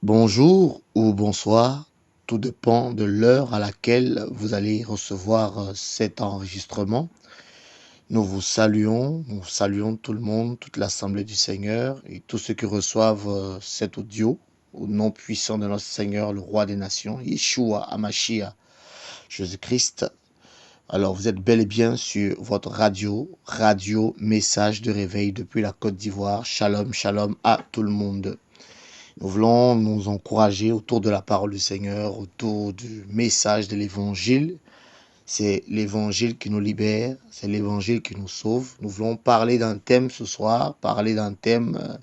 Bonjour ou bonsoir, tout dépend de l'heure à laquelle vous allez recevoir cet enregistrement. Nous saluons tout le monde, toute l'Assemblée du Seigneur et tous ceux qui reçoivent cet audio au nom puissant de notre Seigneur, le Roi des Nations, Yeshua Hamashiach, Jésus-Christ. Alors vous êtes bel et bien sur votre radio Message de Réveil depuis la Côte d'Ivoire. Shalom, shalom à tout le monde. Nous voulons nous encourager autour de la parole du Seigneur, autour du message de l'évangile. C'est l'évangile qui nous libère, c'est l'évangile qui nous sauve. Nous voulons parler d'un thème ce soir, parler d'un thème,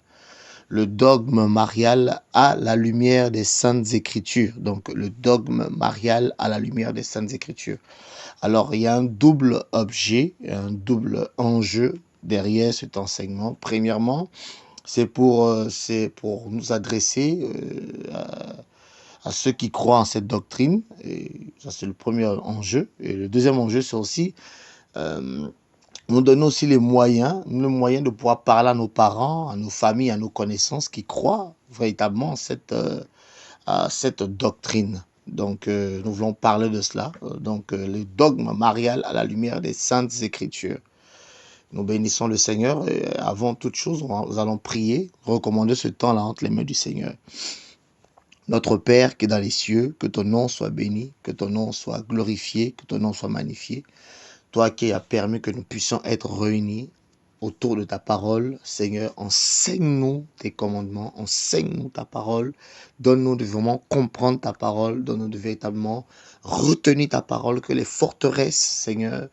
le dogme marial à la lumière des Saintes Écritures. Donc le dogme marial à la lumière des Saintes Écritures. Alors il y a un double objet, un double enjeu derrière cet enseignement. Premièrement, c'est pour nous adresser à ceux qui croient en cette doctrine. Et ça, c'est le premier enjeu. Et le deuxième enjeu, c'est aussi euh, nous donner aussi les moyens de pouvoir parler à nos parents, à nos familles, à nos connaissances qui croient véritablement à cette doctrine. Donc, nous voulons parler de cela. Donc, le dogme marial à la lumière des Saintes Écritures. Nous bénissons le Seigneur et avant toute chose, nous allons prier, recommander ce temps-là entre les mains du Seigneur. Notre Père qui est dans les cieux, que ton nom soit béni, que ton nom soit glorifié, que ton nom soit magnifié. Toi qui as permis que nous puissions être réunis autour de ta parole, Seigneur, enseigne-nous tes commandements, enseigne-nous ta parole, donne-nous de vraiment comprendre ta parole, donne-nous de véritablement retenir ta parole, que les forteresses, Seigneur,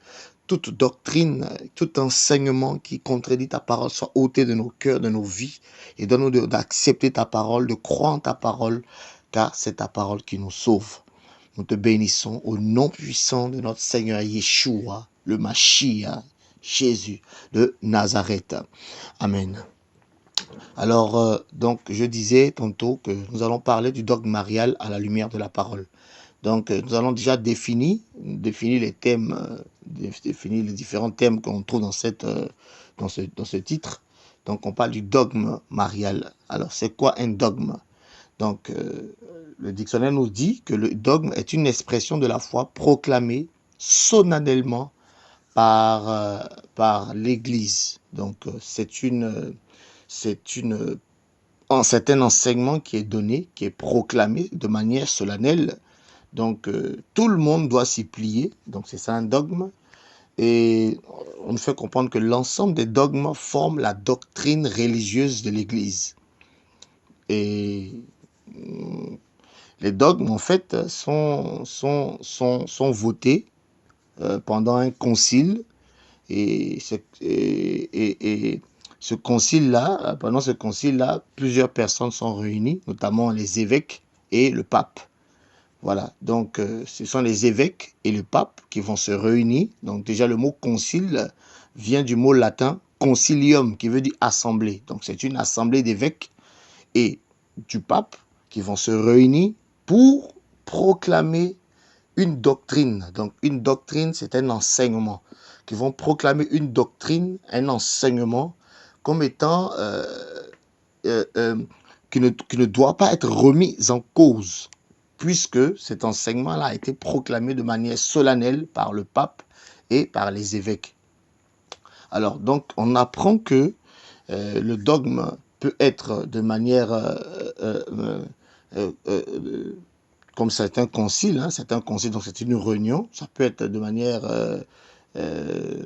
toute doctrine, tout enseignement qui contredit ta parole soit ôté de nos cœurs, de nos vies, et donne-nous d'accepter ta parole, de croire en ta parole, car c'est ta parole qui nous sauve. Nous te bénissons au nom puissant de notre Seigneur Yeshua, le Mashiach, Jésus de Nazareth. Amen. Alors, donc, je disais tantôt que nous allons parler du dogme marial à la lumière de la parole. Donc, nous allons déjà définir les thèmes, définir les différents thèmes qu'on trouve dans ce titre. Donc, on parle du dogme marial. Alors, c'est quoi un dogme? Donc, le dictionnaire nous dit que le dogme est une expression de la foi proclamée solennellement par l'Église. Donc, c'est un enseignement qui est donné, qui est proclamé de manière solennelle. Donc, tout le monde doit s'y plier. Donc, c'est ça un dogme. Et on nous fait comprendre que l'ensemble des dogmes forment la doctrine religieuse de l'Église. Et les dogmes, en fait, sont votés pendant un concile. Et ce concile-là, pendant ce concile-là, plusieurs personnes sont réunies, notamment les évêques et le pape. Voilà, donc ce sont les évêques et le pape qui vont se réunir. Donc déjà le mot concile vient du mot latin concilium, qui veut dire assemblée. Donc c'est une assemblée d'évêques et du pape qui vont se réunir pour proclamer une doctrine. Donc une doctrine, c'est un enseignement. Qui vont proclamer une doctrine, un enseignement, comme étant euh, euh, qui ne doit pas être remis en cause, puisque cet enseignement-là a été proclamé de manière solennelle par le pape et par les évêques. Alors, donc, on apprend que le dogme peut être de manière comme certains conciles, donc c'est une réunion, ça peut être de manière euh,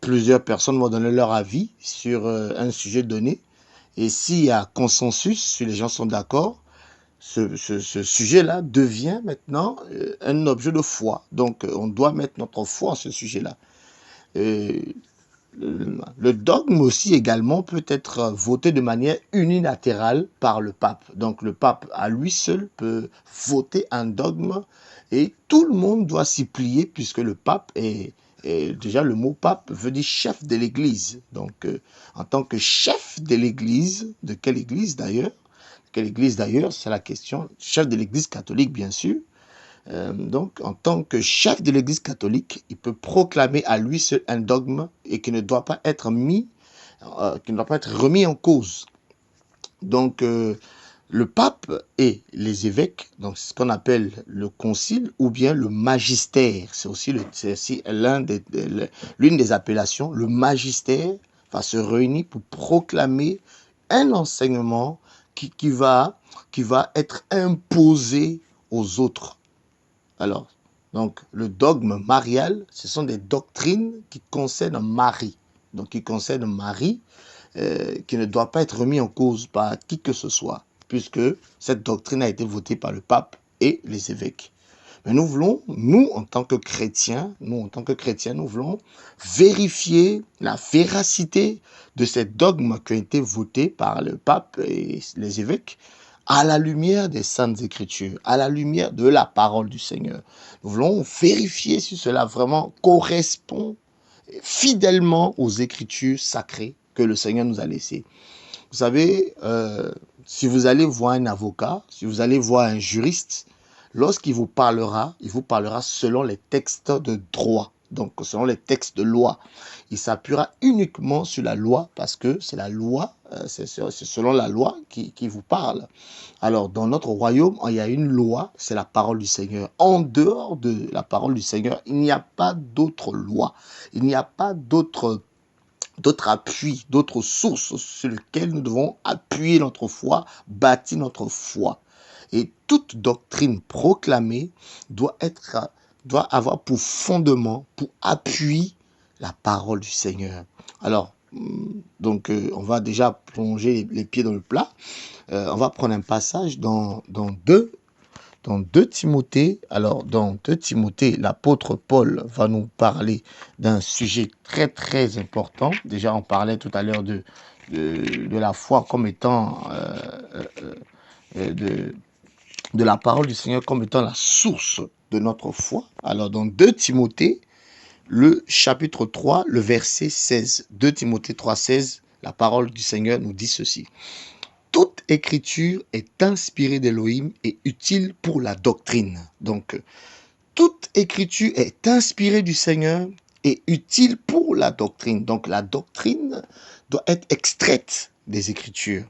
plusieurs personnes vont donner leur avis sur un sujet donné. Et s'il y a consensus, si les gens sont d'accord, ce sujet-là devient maintenant un objet de foi. Donc, on doit mettre notre foi en ce sujet-là. Le dogme aussi également peut être voté de manière unilatérale par le pape. Donc, le pape à lui seul peut voter un dogme et tout le monde doit s'y plier puisque le pape déjà le mot pape veut dire chef de l'église. Donc, en tant que chef de l'église, de quelle église d'ailleurs? Quelle église d'ailleurs? C'est la question. Chef de l'église catholique, bien sûr. Donc, en tant que chef de l'église catholique, il peut proclamer à lui seul un dogme et qui ne doit pas être remis en cause. Donc, le pape et les évêques, donc c'est ce qu'on appelle le concile ou bien le magistère. C'est aussi l'une des appellations. Le magistère va se réunir pour proclamer un enseignement qui va être imposé aux autres. Alors, donc, le dogme marial, ce sont des doctrines qui concernent Marie. Donc, qui concernent Marie, qui ne doit pas être remis en cause par qui que ce soit, puisque cette doctrine a été votée par le pape et les évêques. Mais nous voulons, nous en tant que chrétiens, nous voulons vérifier la véracité de ces dogmes qui ont été votés par le pape et les évêques à la lumière des Saintes Écritures, à la lumière de la parole du Seigneur. Nous voulons vérifier si cela vraiment correspond fidèlement aux Écritures sacrées que le Seigneur nous a laissées. Vous savez, si vous allez voir un avocat, si vous allez voir un juriste, lorsqu'il vous parlera, il vous parlera selon les textes de droit, donc selon les textes de loi. Il s'appuiera uniquement sur la loi parce que c'est la loi, c'est selon la loi qui vous parle. Alors, dans notre royaume, il y a une loi, c'est la parole du Seigneur. En dehors de la parole du Seigneur, il n'y a pas d'autre loi. Il n'y a pas d'autre appuis, d'autres sources sur lesquelles nous devons appuyer notre foi, bâtir notre foi. Et toute doctrine proclamée doit avoir pour fondement, pour appui, la parole du Seigneur. Alors, donc, on va déjà plonger les pieds dans le plat. On va prendre un passage dans 2 Timothée. Alors, dans 2 Timothée, l'apôtre Paul va nous parler d'un sujet très, très important. Déjà, on parlait tout à l'heure de la foi comme étant, de la parole du Seigneur comme étant la source de notre foi. Alors, dans 2 Timothée, le chapitre 3, le verset 16. 2 Timothée 3, 16, la parole du Seigneur nous dit ceci. Toute écriture est inspirée d'Élohim et utile pour la doctrine. Donc, toute écriture est inspirée du Seigneur et utile pour la doctrine. Donc, la doctrine doit être extraite des Écritures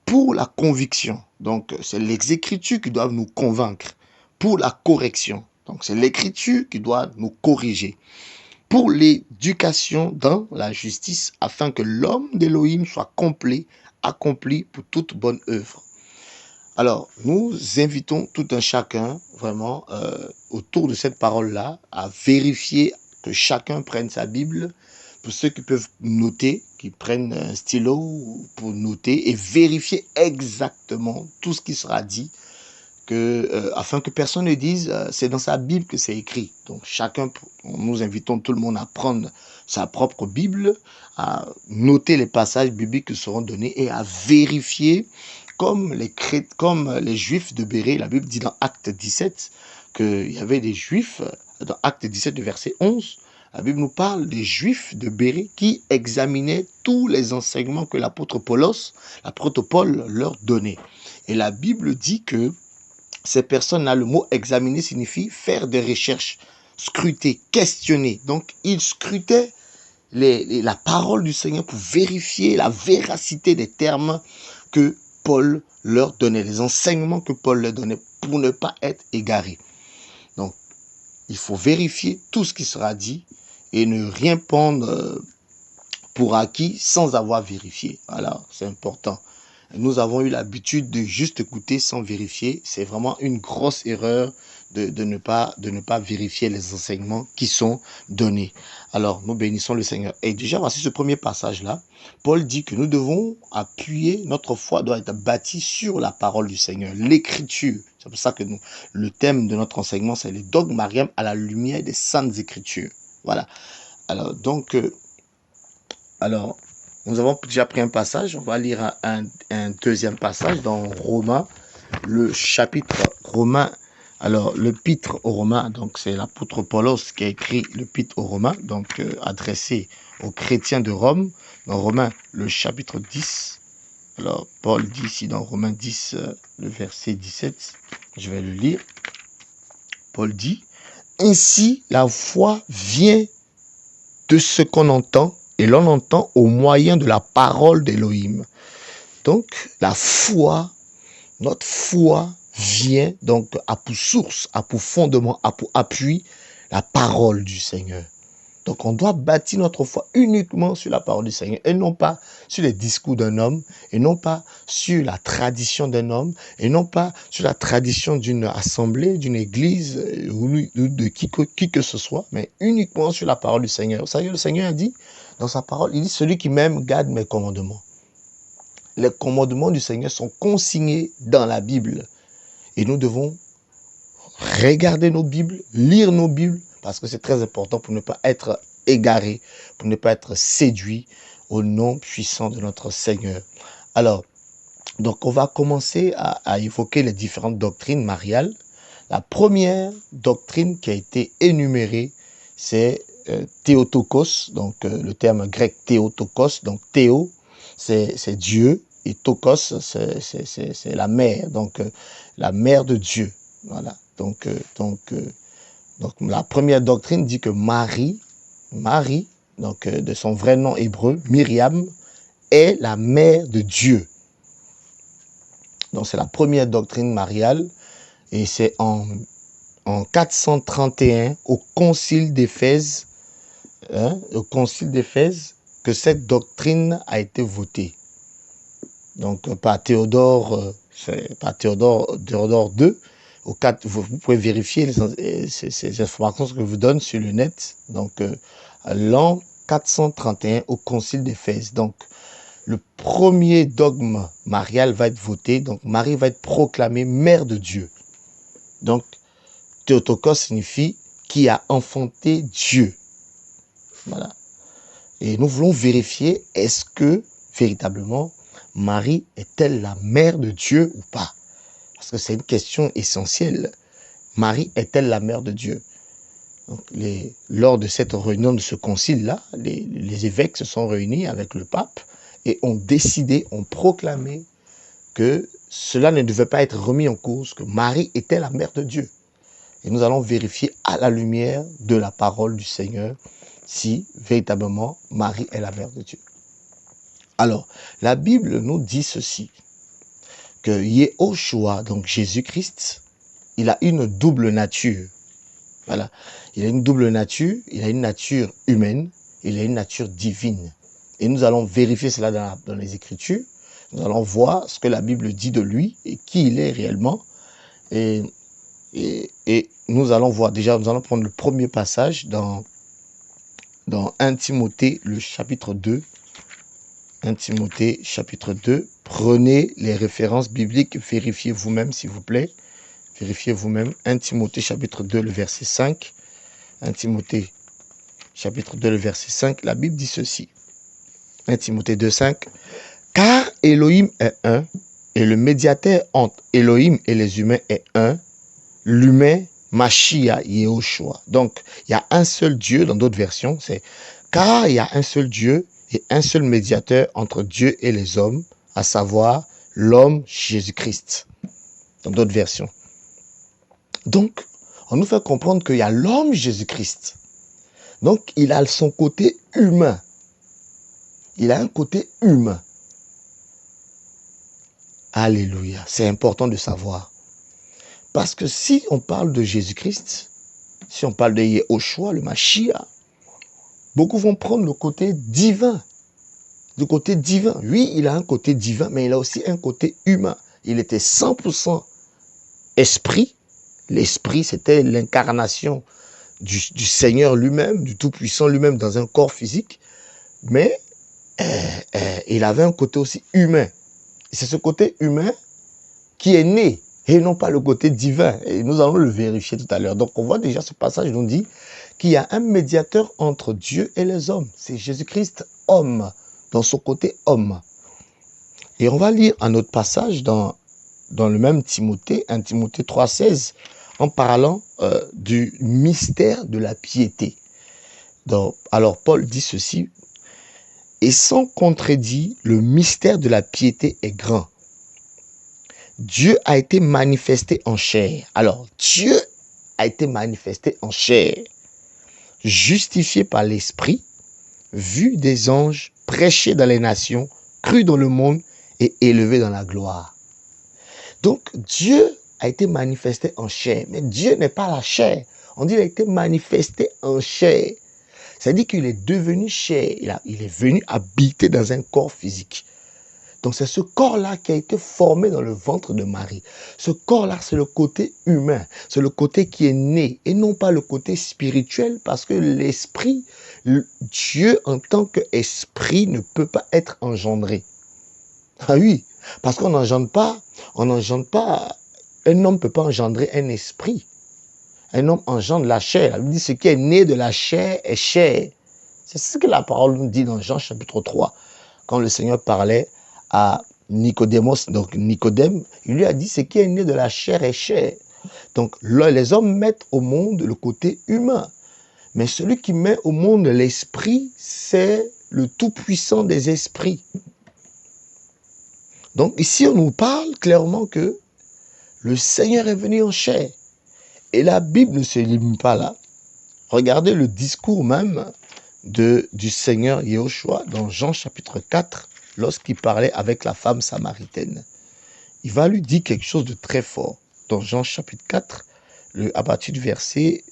pour la conviction. Donc, c'est les Écritures qui doivent nous convaincre. Pour la correction. Donc, c'est l'Écriture qui doit nous corriger. Pour l'éducation dans la justice, afin que l'homme d'Élohim soit complet, accompli pour toute bonne œuvre. Alors, nous invitons tout un chacun, vraiment, autour de cette parole-là, à vérifier que chacun prenne sa Bible. Pour ceux qui peuvent noter, qui prennent un stylo pour noter et vérifier exactement tout ce qui sera dit, afin que personne ne dise c'est dans sa Bible que c'est écrit. Donc, nous invitons tout le monde à prendre sa propre Bible, à noter les passages bibliques qui seront donnés et à vérifier comme les Juifs de Bérée. La Bible dit dans Acte 17 qu'il y avait des Juifs, dans Acte 17, verset 11, la Bible nous parle des Juifs de Bérée qui examinaient tous les enseignements que l'apôtre Paul leur donnait. Et la Bible dit que ces personnes-là, le mot examiner signifie faire des recherches, scruter, questionner. Donc, ils scrutaient la parole du Seigneur pour vérifier la véracité des termes que Paul leur donnait, les enseignements que Paul leur donnait pour ne pas être égarés. Donc, il faut vérifier tout ce qui sera dit et ne rien prendre pour acquis sans avoir vérifié. Voilà, c'est important. Nous avons eu l'habitude de juste écouter sans vérifier. C'est vraiment une grosse erreur de ne pas vérifier les enseignements qui sont donnés. Alors, nous bénissons le Seigneur. Et déjà, voici ce premier passage-là. Paul dit que nous devons appuyer, notre foi doit être bâtie sur la parole du Seigneur, l'Écriture. C'est pour ça que le thème de notre enseignement, c'est le dogme mariam à la lumière des Saintes Écritures. Voilà. Alors, donc, nous avons déjà pris un passage, on va lire un deuxième passage dans Romains, le chapitre Romains. Alors, l'épître aux Romains, donc c'est l'apôtre Paulos qui a écrit l'épître aux Romains, donc adressé aux chrétiens de Rome, dans Romains, le chapitre 10. Alors, Paul dit ici dans Romains 10, le verset 17, je vais le lire. Paul dit, « Ainsi la foi vient de ce qu'on entend, et l'on entend au moyen de la parole d'Élohim. » Donc, la foi Notre foi vient donc à pour source, à pour fondement, à pour appui, la parole du Seigneur. Donc on doit bâtir notre foi uniquement sur la parole du Seigneur et non pas sur les discours d'un homme, et non pas sur la tradition d'un homme, et non pas sur la tradition d'une assemblée, d'une église ou de qui que ce soit, mais uniquement sur la parole du Seigneur. Vous savez, le Seigneur a dit dans sa parole, il dit, celui qui m'aime garde mes commandements. Les commandements du Seigneur sont consignés dans la Bible et nous devons regarder nos Bibles, lire nos Bibles, parce que c'est très important pour ne pas être égaré, pour ne pas être séduit au nom puissant de notre Seigneur. Alors, donc on va commencer à évoquer les différentes doctrines mariales. La première doctrine qui a été énumérée, c'est Théotokos, donc le terme grec Théotokos, donc Théo, c'est Dieu, et Tokos, c'est la mère, donc la mère de Dieu. Voilà. Donc, la première doctrine dit que Marie, donc de son vrai nom hébreu, Myriam, est la mère de Dieu. Donc c'est la première doctrine mariale et c'est en 431 au Concile d'Éphèse, que cette doctrine a été votée. Donc par Théodore II. Vous pouvez vérifier ces informations que je vous donne sur le net. Donc, l'an 431 au Concile d'Éphèse. Donc, le premier dogme marial va être voté. Donc, Marie va être proclamée mère de Dieu. Donc, Théotokos signifie qui a enfanté Dieu. Voilà. Et nous voulons vérifier, est-ce que, véritablement, Marie est-elle la mère de Dieu ou pas? Parce que c'est une question essentielle. Marie est-elle la mère de Dieu? Donc, lors de cette réunion, de ce concile-là, les évêques se sont réunis avec le pape et ont décidé, ont proclamé que cela ne devait pas être remis en cause, que Marie était la mère de Dieu. Et nous allons vérifier à la lumière de la parole du Seigneur si véritablement Marie est la mère de Dieu. Alors, la Bible nous dit ceci, que Yehoshua, donc Jésus-Christ, il a une double nature. Voilà. Il a une double nature, il a une nature humaine, il a une nature divine. Et nous allons vérifier cela dans les Écritures. Nous allons voir ce que la Bible dit de lui et qui il est réellement. Et nous allons voir, déjà, nous allons prendre le premier passage dans 1 Timothée, le chapitre 2. 1 Timothée, chapitre 2. Prenez les références bibliques, vérifiez vous-même, s'il vous plaît. Vérifiez vous-même. 1 Timothée, chapitre 2, le verset 5. 1 Timothée, chapitre 2, le verset 5. La Bible dit ceci. 1 Timothée 2, 5. Car Elohim est un, et le médiateur entre Elohim et les humains est un, l'humain Mashiach Yehoshua. Donc, il y a un seul Dieu, dans d'autres versions, c'est car il y a un seul Dieu et un seul médiateur entre Dieu et les hommes, à savoir l'homme Jésus-Christ. Dans d'autres versions. Donc, on nous fait comprendre qu'il y a l'homme Jésus-Christ. Donc, il a son côté humain. Il a un côté humain. Alléluia. C'est important de savoir. Parce que si on parle de Jésus-Christ, si on parle de Yehoshua, le Mashiach, beaucoup vont prendre le côté divin. Le côté divin. Oui, il a un côté divin, mais il a aussi un côté humain. Il était 100% esprit. L'esprit, c'était l'incarnation du Seigneur lui-même, du Tout-Puissant lui-même dans un corps physique. Mais il avait un côté aussi humain. C'est ce côté humain qui est né et non pas le côté divin. Et nous allons le vérifier tout à l'heure. Donc on voit déjà ce passage nous dit qu'il y a un médiateur entre Dieu et les hommes. C'est Jésus-Christ, homme, dans son côté homme. Et on va lire un autre passage dans le même Timothée, 1 Timothée 3,16, en parlant du mystère de la piété. Donc, alors Paul dit ceci, et sans contredit, le mystère de la piété est grand. Dieu a été manifesté en chair. Alors, Dieu a été manifesté en chair, justifié par l'Esprit, vu des anges, prêché dans les nations, cru dans le monde et élevé dans la gloire. Donc, Dieu a été manifesté en chair. Mais Dieu n'est pas la chair. On dit qu'il a été manifesté en chair. C'est-à-dire qu'il est devenu chair. Il est venu habiter dans un corps physique. Donc, c'est ce corps-là qui a été formé dans le ventre de Marie. Ce corps-là, c'est le côté humain. C'est le côté qui est né et non pas le côté spirituel parce que l'esprit, Dieu en tant qu'esprit ne peut pas être engendré. Ah oui, parce qu'on n'engendre pas, un homme ne peut pas engendrer un esprit. Un homme engendre la chair. Il dit ce qui est né de la chair est chair. C'est ce que la parole nous dit dans Jean chapitre 3. Quand le Seigneur parlait à Nicodémos, donc Nicodème, il lui a dit ce qui est né de la chair est chair. Donc les hommes mettent au monde le côté humain. Mais celui qui met au monde l'esprit, c'est le tout-puissant des esprits. Donc ici, on nous parle clairement que le Seigneur est venu en chair. Et la Bible ne se limite pas là. Regardez le discours même du Seigneur Yahushua dans Jean chapitre 4, lorsqu'il parlait avec la femme samaritaine. Il va lui dire quelque chose de très fort. Dans Jean chapitre 4, à partir du verset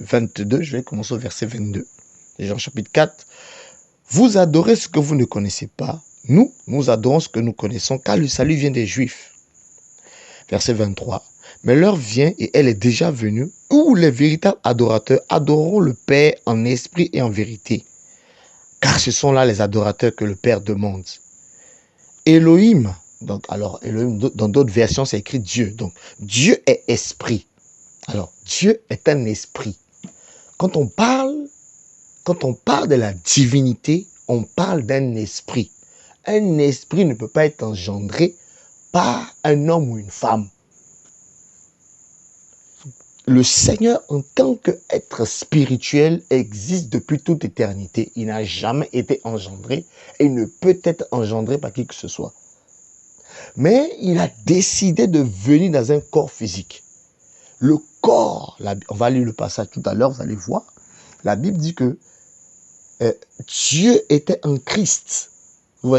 22, je vais commencer au verset 22. Jean chapitre 4, vous adorez ce que vous ne connaissez pas. Nous adorons ce que nous connaissons, car le salut vient des Juifs. Verset 23. Mais l'heure vient, et elle est déjà venue, où les véritables adorateurs adoreront le Père en esprit et en vérité. Car ce sont là les adorateurs que le Père demande. Elohim, donc alors Elohim, dans d'autres versions, c'est écrit Dieu. Donc Dieu est esprit. Alors Dieu est un esprit. Quand on parle de la divinité, on parle d'un esprit. Un esprit ne peut pas être engendré par un homme ou une femme. Le Seigneur, en tant qu'être spirituel, existe depuis toute éternité. Il n'a jamais été engendré et il ne peut être engendré par qui que ce soit. Mais il a décidé de venir dans un corps physique. Le corps, on va lire le passage tout à l'heure, vous allez voir. La Bible dit que Dieu était en Christ. Vous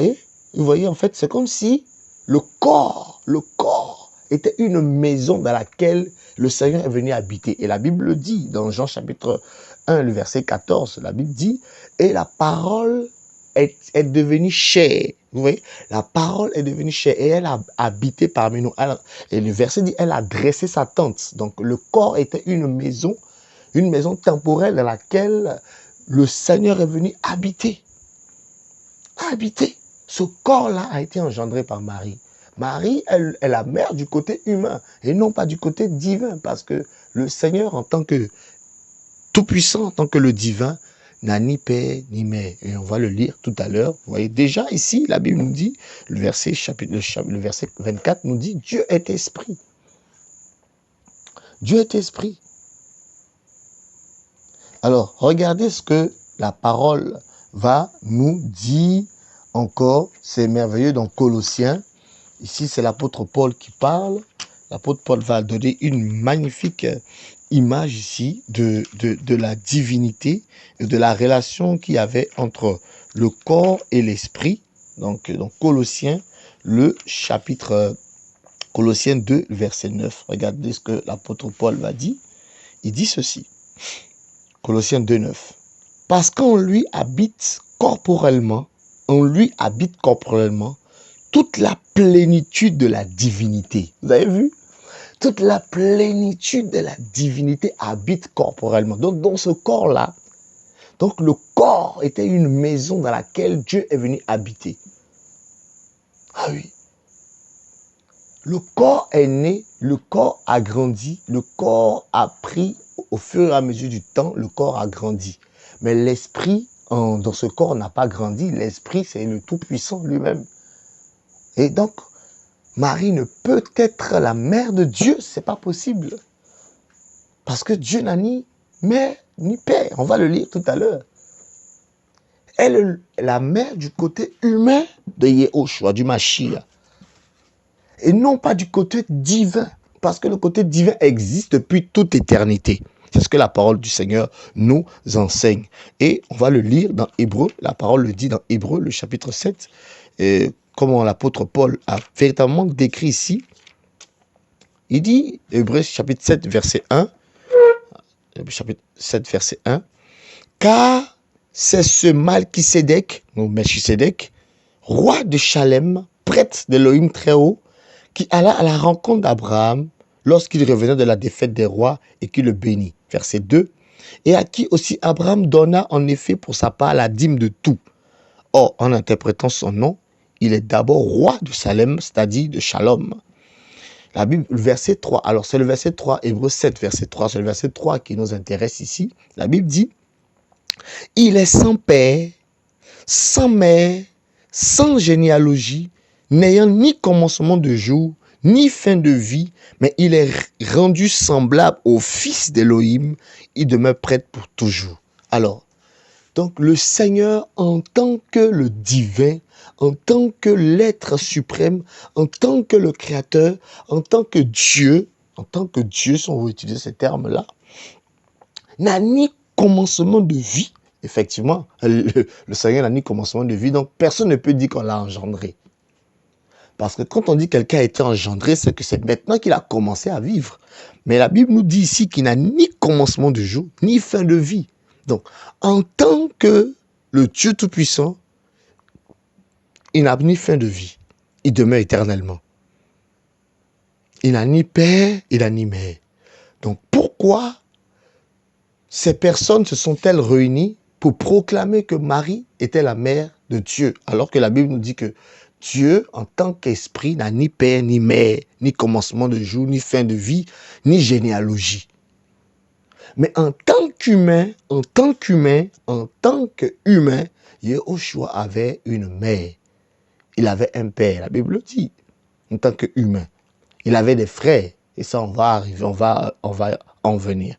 voyez, en fait, c'est comme si le corps était une maison dans laquelle le Seigneur est venu habiter. Et la Bible le dit dans Jean chapitre 1, le verset 14. La Bible dit, et la parole est devenue chair. Vous voyez, la parole est devenue chair et elle a habité parmi nous. Et le verset dit, elle a dressé sa tente. Donc le corps était une maison temporelle dans laquelle le Seigneur est venu habiter. Habiter. Ce corps-là a été engendré par Marie. Marie est la mère du côté humain et non pas du côté divin, parce que le Seigneur, en tant que tout-puissant, en tant que le divin, n'a ni père ni mère. Et on va le lire tout à l'heure. Vous voyez, déjà ici, la Bible nous dit, le verset 24 nous dit, Dieu est esprit. Dieu est esprit. Alors, regardez ce que la parole va nous dire encore. C'est merveilleux dans Colossiens. Ici, c'est l'apôtre Paul qui parle. L'apôtre Paul va donner une magnifique image ici de la divinité et de la relation qu'il y avait entre le corps et l'esprit. Donc, dans Colossiens, Colossiens 2, verset 9. Regardez ce que l'apôtre Paul va dire. Il dit ceci. Colossiens 2, 9. Parce qu'en lui habite corporellement, toute la plénitude de la divinité. Vous avez vu? Toute la plénitude de la divinité habite corporellement. Donc, dans ce corps-là, donc le corps était une maison dans laquelle Dieu est venu habiter. Ah oui. Le corps est né, le corps a grandi, le corps a pris, au fur et à mesure du temps, le corps a grandi. Mais l'esprit, dans ce corps, n'a pas grandi. L'esprit, c'est le Tout-Puissant lui-même. Et donc, Marie ne peut être la mère de Dieu, c'est pas possible. Parce que Dieu n'a ni mère ni père. On va le lire tout à l'heure. Elle est la mère du côté humain de Yahushua, du Mashiach. Et non pas du côté divin. Parce que le côté divin existe depuis toute éternité. C'est ce que la parole du Seigneur nous enseigne. Et on va le lire dans Hébreu. La parole le dit dans Hébreu, le chapitre 7. Et comment l'apôtre Paul a véritablement décrit ici Il dit, Hébreux chapitre 7, verset 1, chapitre 7, verset 1, car c'est ce Malchisédek, ou Melchisédek, roi de Chalem, prêtre d'Élohim très haut, qui alla à la rencontre d'Abraham lorsqu'il revenait de la défaite des rois et qui le bénit. Verset 2. Et à qui aussi Abraham donna en effet pour sa part la dîme de tout. Or, en interprétant son nom, il est d'abord roi de Salem, c'est-à-dire de Shalom. La Bible, le verset 3, alors c'est le verset 3, Hébreux 7, verset 3, c'est le verset 3 qui nous intéresse ici. La Bible dit, il est sans père, sans mère, sans généalogie, n'ayant ni commencement de jour, ni fin de vie, mais il est rendu semblable au Fils d'Élohim, il demeure prêtre pour toujours. Alors, donc le Seigneur en tant que le divin, en tant que l'être suprême, en tant que le Créateur, en tant que Dieu, si on veut utiliser ces termes-là, n'a ni commencement de vie. Effectivement, le Seigneur n'a ni commencement de vie, donc personne ne peut dire qu'on l'a engendré. Parce que quand on dit que quelqu'un a été engendré, c'est que c'est maintenant qu'il a commencé à vivre. Mais la Bible nous dit ici qu'il n'a ni commencement de jour, ni fin de vie. Donc, en tant que le Dieu Tout-Puissant, il n'a ni fin de vie. Il demeure éternellement. Il n'a ni père, il n'a ni mère. Donc, pourquoi ces personnes se sont-elles réunies pour proclamer que Marie était la mère de Dieu, alors que la Bible nous dit que Dieu, en tant qu'esprit, n'a ni père, ni mère, ni commencement de jour, ni fin de vie, ni généalogie. Mais en tant qu'humain, Yehoshua avait une mère. Il avait un père, la Bible le dit, en tant qu'humain. Il avait des frères, et ça, on va arriver, on va en venir.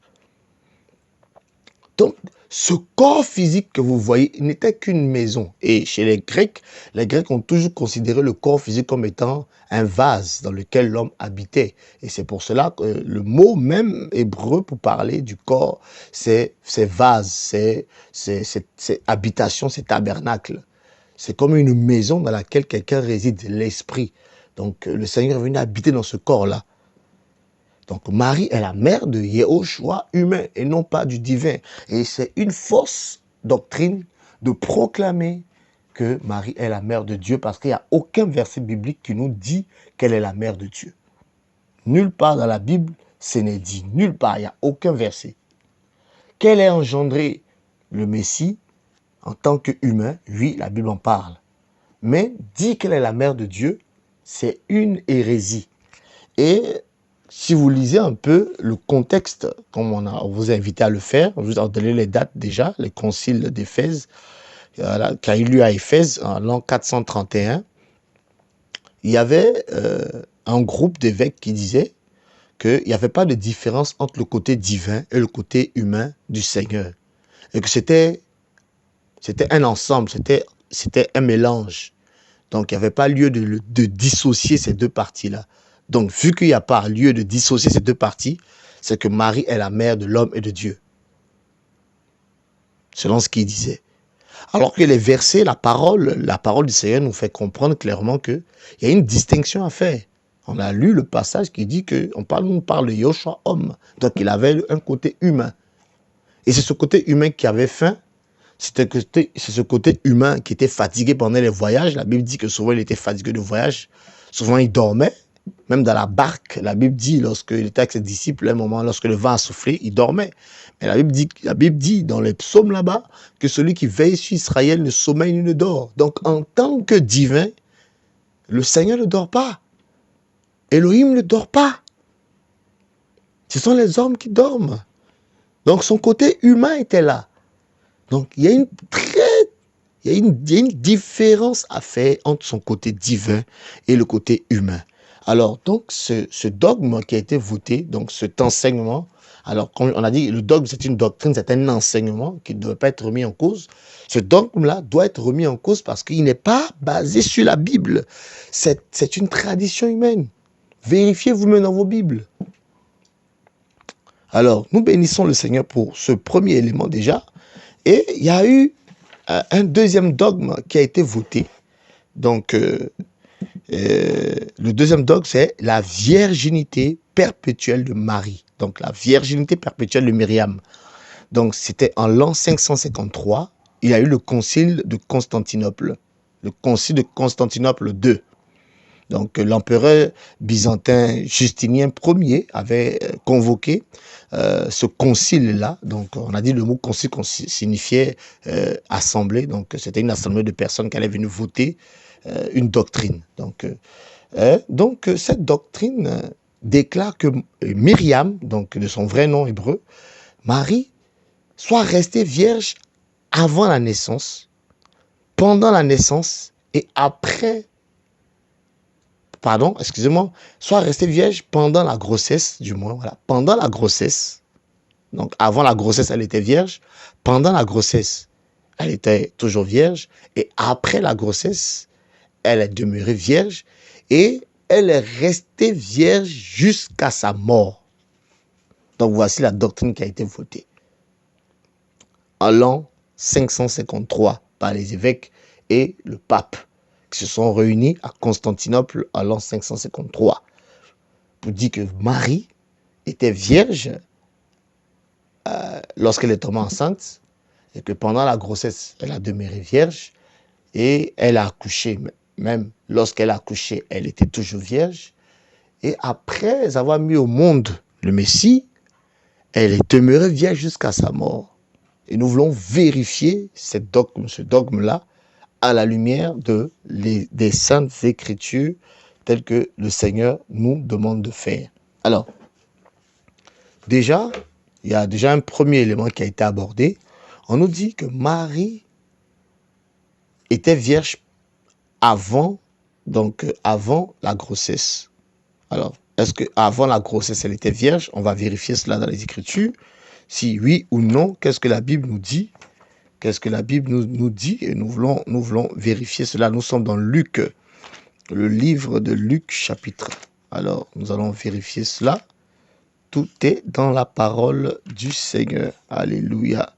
Donc, ce corps physique que vous voyez n'était qu'une maison. Et chez les Grecs ont toujours considéré le corps physique comme étant un vase dans lequel l'homme habitait. Et c'est pour cela que le mot même hébreu pour parler du corps, c'est vase, c'est habitation, c'est tabernacle. C'est comme une maison dans laquelle quelqu'un réside, l'esprit. Donc, le Seigneur est venu habiter dans ce corps-là. Donc Marie est la mère de Yehoshua humain et non pas du divin. Et c'est une fausse doctrine de proclamer que Marie est la mère de Dieu parce qu'il n'y a aucun verset biblique qui nous dit qu'elle est la mère de Dieu. Nulle part dans la Bible, ce n'est dit. Nulle part, il n'y a aucun verset. Qu'elle ait engendré le Messie en tant qu'humain, oui, la Bible en parle. Mais dire qu'elle est la mère de Dieu, c'est une hérésie. Et si vous lisez un peu le contexte, comme on vous a invité à le faire, je vous ai donné les dates déjà, les conciles d'Éphèse, qui a eu lieu à Éphèse en l'an 431, il y avait un groupe d'évêques qui disait qu'il n'y avait pas de différence entre le côté divin et le côté humain du Seigneur. Et que c'était un ensemble, c'était un mélange. Donc il n'y avait pas lieu de dissocier ces deux parties-là. Donc, vu qu'il n'y a pas lieu de dissocier ces deux parties, c'est que Marie est la mère de l'homme et de Dieu. Selon ce qu'il disait. Alors que les versets, la parole du Seigneur nous fait comprendre clairement qu'il y a une distinction à faire. On a lu le passage qui dit qu'on parle de Yehoshua homme. Donc, il avait un côté humain. Et c'est ce côté humain qui avait faim. C'est ce côté humain qui était fatigué pendant les voyages. La Bible dit que souvent il était fatigué de voyage. Souvent il dormait. Même dans la barque, la Bible dit, lorsqu'il était avec ses disciples, à un moment, lorsque le vent a soufflé, il dormait. Mais la Bible dit dans les psaumes là-bas, que celui qui veille sur Israël ne sommeille ni ne dort. Donc, en tant que divin, le Seigneur ne dort pas. Elohim ne dort pas. Ce sont les hommes qui dorment. Donc, son côté humain était là. Donc, il y a une différence à faire entre son côté divin et le côté humain. Alors, donc, ce dogme qui a été voté, donc cet enseignement, alors, comme on a dit, le dogme, c'est une doctrine, c'est un enseignement qui ne doit pas être remis en cause. Ce dogme-là doit être remis en cause parce qu'il n'est pas basé sur la Bible. C'est une tradition humaine. Vérifiez vous-même dans vos Bibles. Alors, nous bénissons le Seigneur pour ce premier élément déjà. Et il y a eu un deuxième dogme qui a été voté. Donc, Le deuxième dogme, c'est la virginité perpétuelle de Marie. Donc, la virginité perpétuelle de Myriam. Donc, c'était en l'an 553. Il y a eu le concile de Constantinople. Le concile de Constantinople II. Donc, l'empereur byzantin Justinien Ier avait convoqué ce concile-là. Donc, on a dit le mot concile signifiait assemblée. Donc, c'était une assemblée de personnes qui allaient venir voter une doctrine. Donc, cette doctrine déclare que Myriam, donc de son vrai nom hébreu, Marie, soit restée vierge avant la naissance, pendant la naissance et après, soit restée vierge pendant la grossesse, du moins, voilà, pendant la grossesse. Donc, avant la grossesse, elle était vierge. Pendant la grossesse, elle était toujours vierge. Et après la grossesse, elle est demeurée vierge. Et elle est restée vierge jusqu'à sa mort. Donc, voici la doctrine qui a été votée en l'an 553 par les évêques et le pape, qui se sont réunis à Constantinople en l'an 553 pour dire que Marie était vierge lorsqu'elle est tombée enceinte et que pendant la grossesse, elle a demeuré vierge et elle a accouché. Même lorsqu'elle a accouché, elle était toujours vierge. Et après avoir mis au monde le Messie, elle est demeurée vierge jusqu'à sa mort. Et nous voulons vérifier ce dogme-là à la lumière des saintes écritures telles que le Seigneur nous demande de faire. Alors, déjà, il y a déjà un premier élément qui a été abordé. On nous dit que Marie était vierge avant la grossesse. Alors, est-ce qu'avant la grossesse, elle était vierge? On va vérifier cela dans les Écritures. Si oui ou non, qu'est-ce que la Bible nous dit? Qu'est-ce que la Bible nous dit? Et nous voulons vérifier cela. Nous sommes dans Luc, le livre de Luc, chapitre 1. Alors, nous allons vérifier cela. Tout est dans la parole du Seigneur. Alléluia.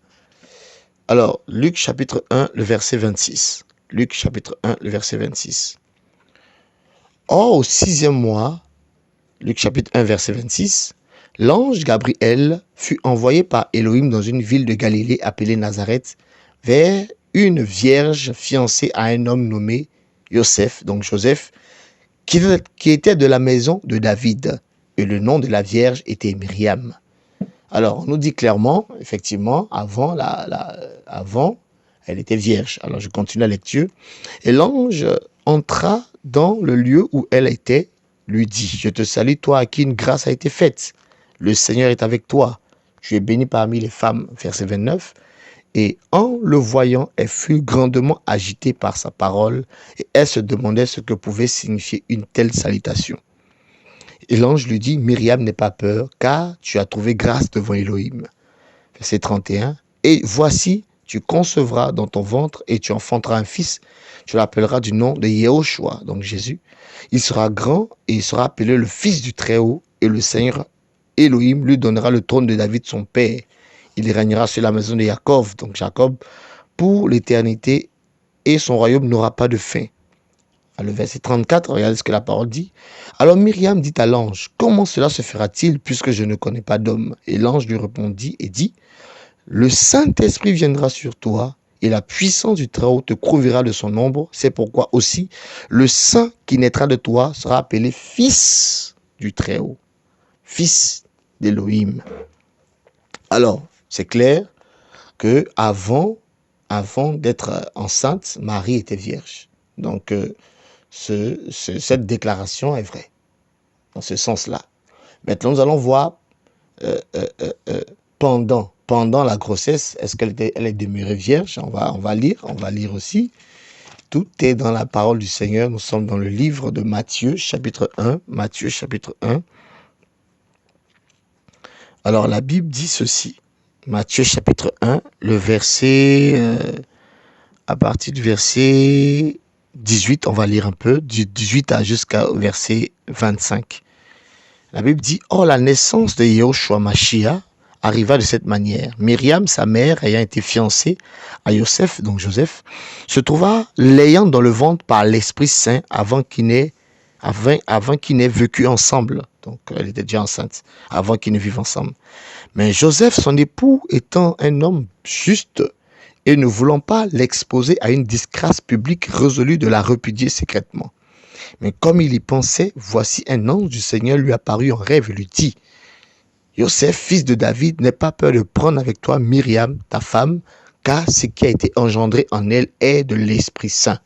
Alors, Luc, chapitre 1, le verset 26. Luc, chapitre 1, le verset 26. Or, au 6e mois, Luc, chapitre 1, verset 26, l'ange Gabriel fut envoyé par Élohim dans une ville de Galilée appelée Nazareth, vers une vierge fiancée à un homme nommé Joseph, qui était de la maison de David. Et le nom de la vierge était Myriam. Alors, on nous dit clairement, effectivement, avant, elle était vierge. Alors, je continue la lecture. Et l'ange entra dans le lieu où elle était, lui dit, « Je te salue, toi à qui une grâce a été faite. Le Seigneur est avec toi. Tu es bénie parmi les femmes. » Verset 29. Et en le voyant, elle fut grandement agitée par sa parole et elle se demandait ce que pouvait signifier une telle salutation. Et l'ange lui dit, Myriam, n'aie pas peur, car tu as trouvé grâce devant Élohim. Verset 31. Et voici, tu concevras dans ton ventre et tu enfanteras un fils. Tu l'appelleras du nom de Yehoshua, donc Jésus. Il sera grand et il sera appelé le fils du Très-Haut et le Seigneur Élohim lui donnera le trône de David son père. Il régnera sur la maison de Jacob, donc Jacob, pour l'éternité et son royaume n'aura pas de fin. Le verset 34, regardez ce que la parole dit. Alors Myriam dit à l'ange, comment cela se fera-t-il puisque je ne connais pas d'homme? Et l'ange lui répondit et dit, le Saint-Esprit viendra sur toi et la puissance du Très-Haut te couvrira de son ombre. C'est pourquoi aussi le Saint qui naîtra de toi sera appelé fils du Très-Haut, fils d'Élohim. Alors, c'est clair que avant d'être enceinte, Marie était vierge. Donc, cette déclaration est vraie, dans ce sens-là. Maintenant, nous allons voir pendant la grossesse, est-ce qu'elle est demeurée vierge? On va lire aussi. Tout est dans la parole du Seigneur. Nous sommes dans le livre de Matthieu, chapitre 1. Matthieu, chapitre 1. Alors, la Bible dit ceci. Matthieu, chapitre 1, le verset... à partir du verset 18, on va lire un peu, du 18 jusqu'au verset 25. La Bible dit, « Or la naissance de Yehoshua Mashiach arriva de cette manière. Myriam, sa mère, ayant été fiancée à Joseph, donc Joseph, se trouva l'ayant dans le ventre par l'Esprit Saint avant qu'ils n'aient vécu ensemble. Donc, elle était déjà enceinte avant qu'ils ne vivent ensemble. Mais Joseph, son époux, étant un homme juste et ne voulant pas l'exposer à une disgrâce publique, résolut de la répudier secrètement. Mais comme il y pensait, voici un ange du Seigneur lui apparut en rêve et lui dit: Joseph, fils de David, n'aie pas peur de prendre avec toi Myriam, ta femme, car ce qui a été engendré en elle est de l'Esprit Saint.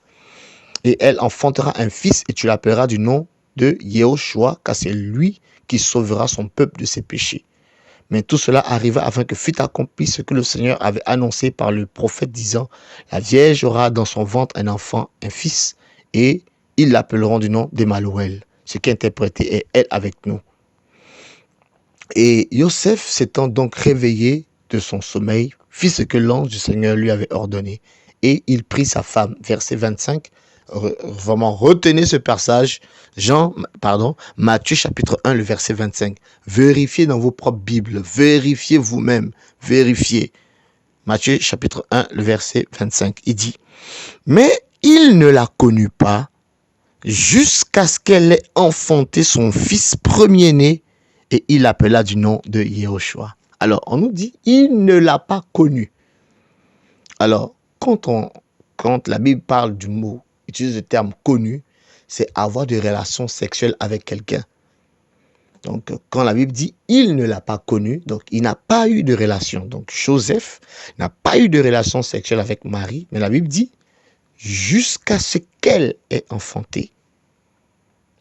Et elle enfantera un fils et tu l'appelleras du nom de Yehoshua, car c'est lui qui sauvera son peuple de ses péchés. Mais tout cela arriva afin que fût accompli ce que le Seigneur avait annoncé par le prophète disant: la Vierge aura dans son ventre un enfant, un fils, et ils l'appelleront du nom d'Emmanuel, ce qui est interprété est elle avec nous. Et Joseph s'étant donc réveillé de son sommeil, fit ce que l'ange du Seigneur lui avait ordonné. Et il prit sa femme. Verset 25. Vraiment, retenez ce passage. Matthieu chapitre 1, le verset 25. Vérifiez dans vos propres Bibles. Vérifiez vous-même. Vérifiez. Matthieu chapitre 1, le verset 25. Il dit: mais il ne la connut pas jusqu'à ce qu'elle ait enfanté son fils premier-né, et il l'appela du nom de Yehoshua. Alors, on nous dit, il ne l'a pas connu. Alors, quand la Bible parle du mot, utilise le terme connu, c'est avoir des relations sexuelles avec quelqu'un. Donc, quand la Bible dit, il ne l'a pas connu, donc il n'a pas eu de relation. Donc, Joseph n'a pas eu de relation sexuelle avec Marie, mais la Bible dit, jusqu'à ce qu'elle ait enfanté.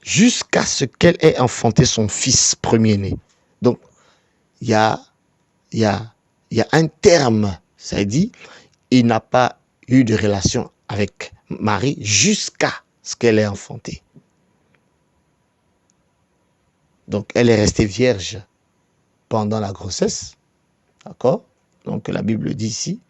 Jusqu'à ce qu'elle ait enfanté son fils premier-né. Donc, il y a un terme, ça dit, il n'a pas eu de relation avec Marie jusqu'à ce qu'elle ait enfanté. Donc, elle est restée vierge pendant la grossesse, d'accord? Donc, la Bible dit ici,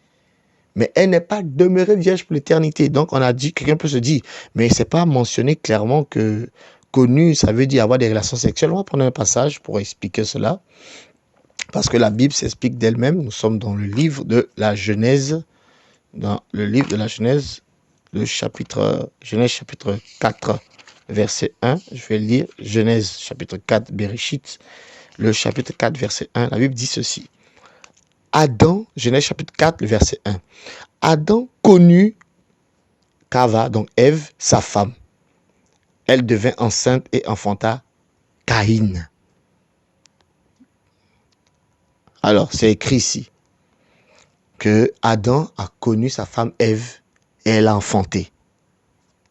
mais elle n'est pas demeurée vierge pour l'éternité. Donc, on a dit, quelqu'un peut se dire, mais c'est pas mentionné clairement que connu, ça veut dire avoir des relations sexuelles. On va prendre un passage pour expliquer cela. Parce que la Bible s'explique d'elle-même. Nous sommes dans le livre de la Genèse. Dans le livre de la Genèse, Genèse chapitre 4, verset 1. Je vais lire Genèse chapitre 4, Bereshit. Le chapitre 4, verset 1. La Bible dit ceci. Adam, Genèse chapitre 4, le verset 1. Adam connut Kava, donc Ève, sa femme. Elle devint enceinte et enfanta Caïn. Alors, c'est écrit ici que Adam a connu sa femme Ève et elle a enfanté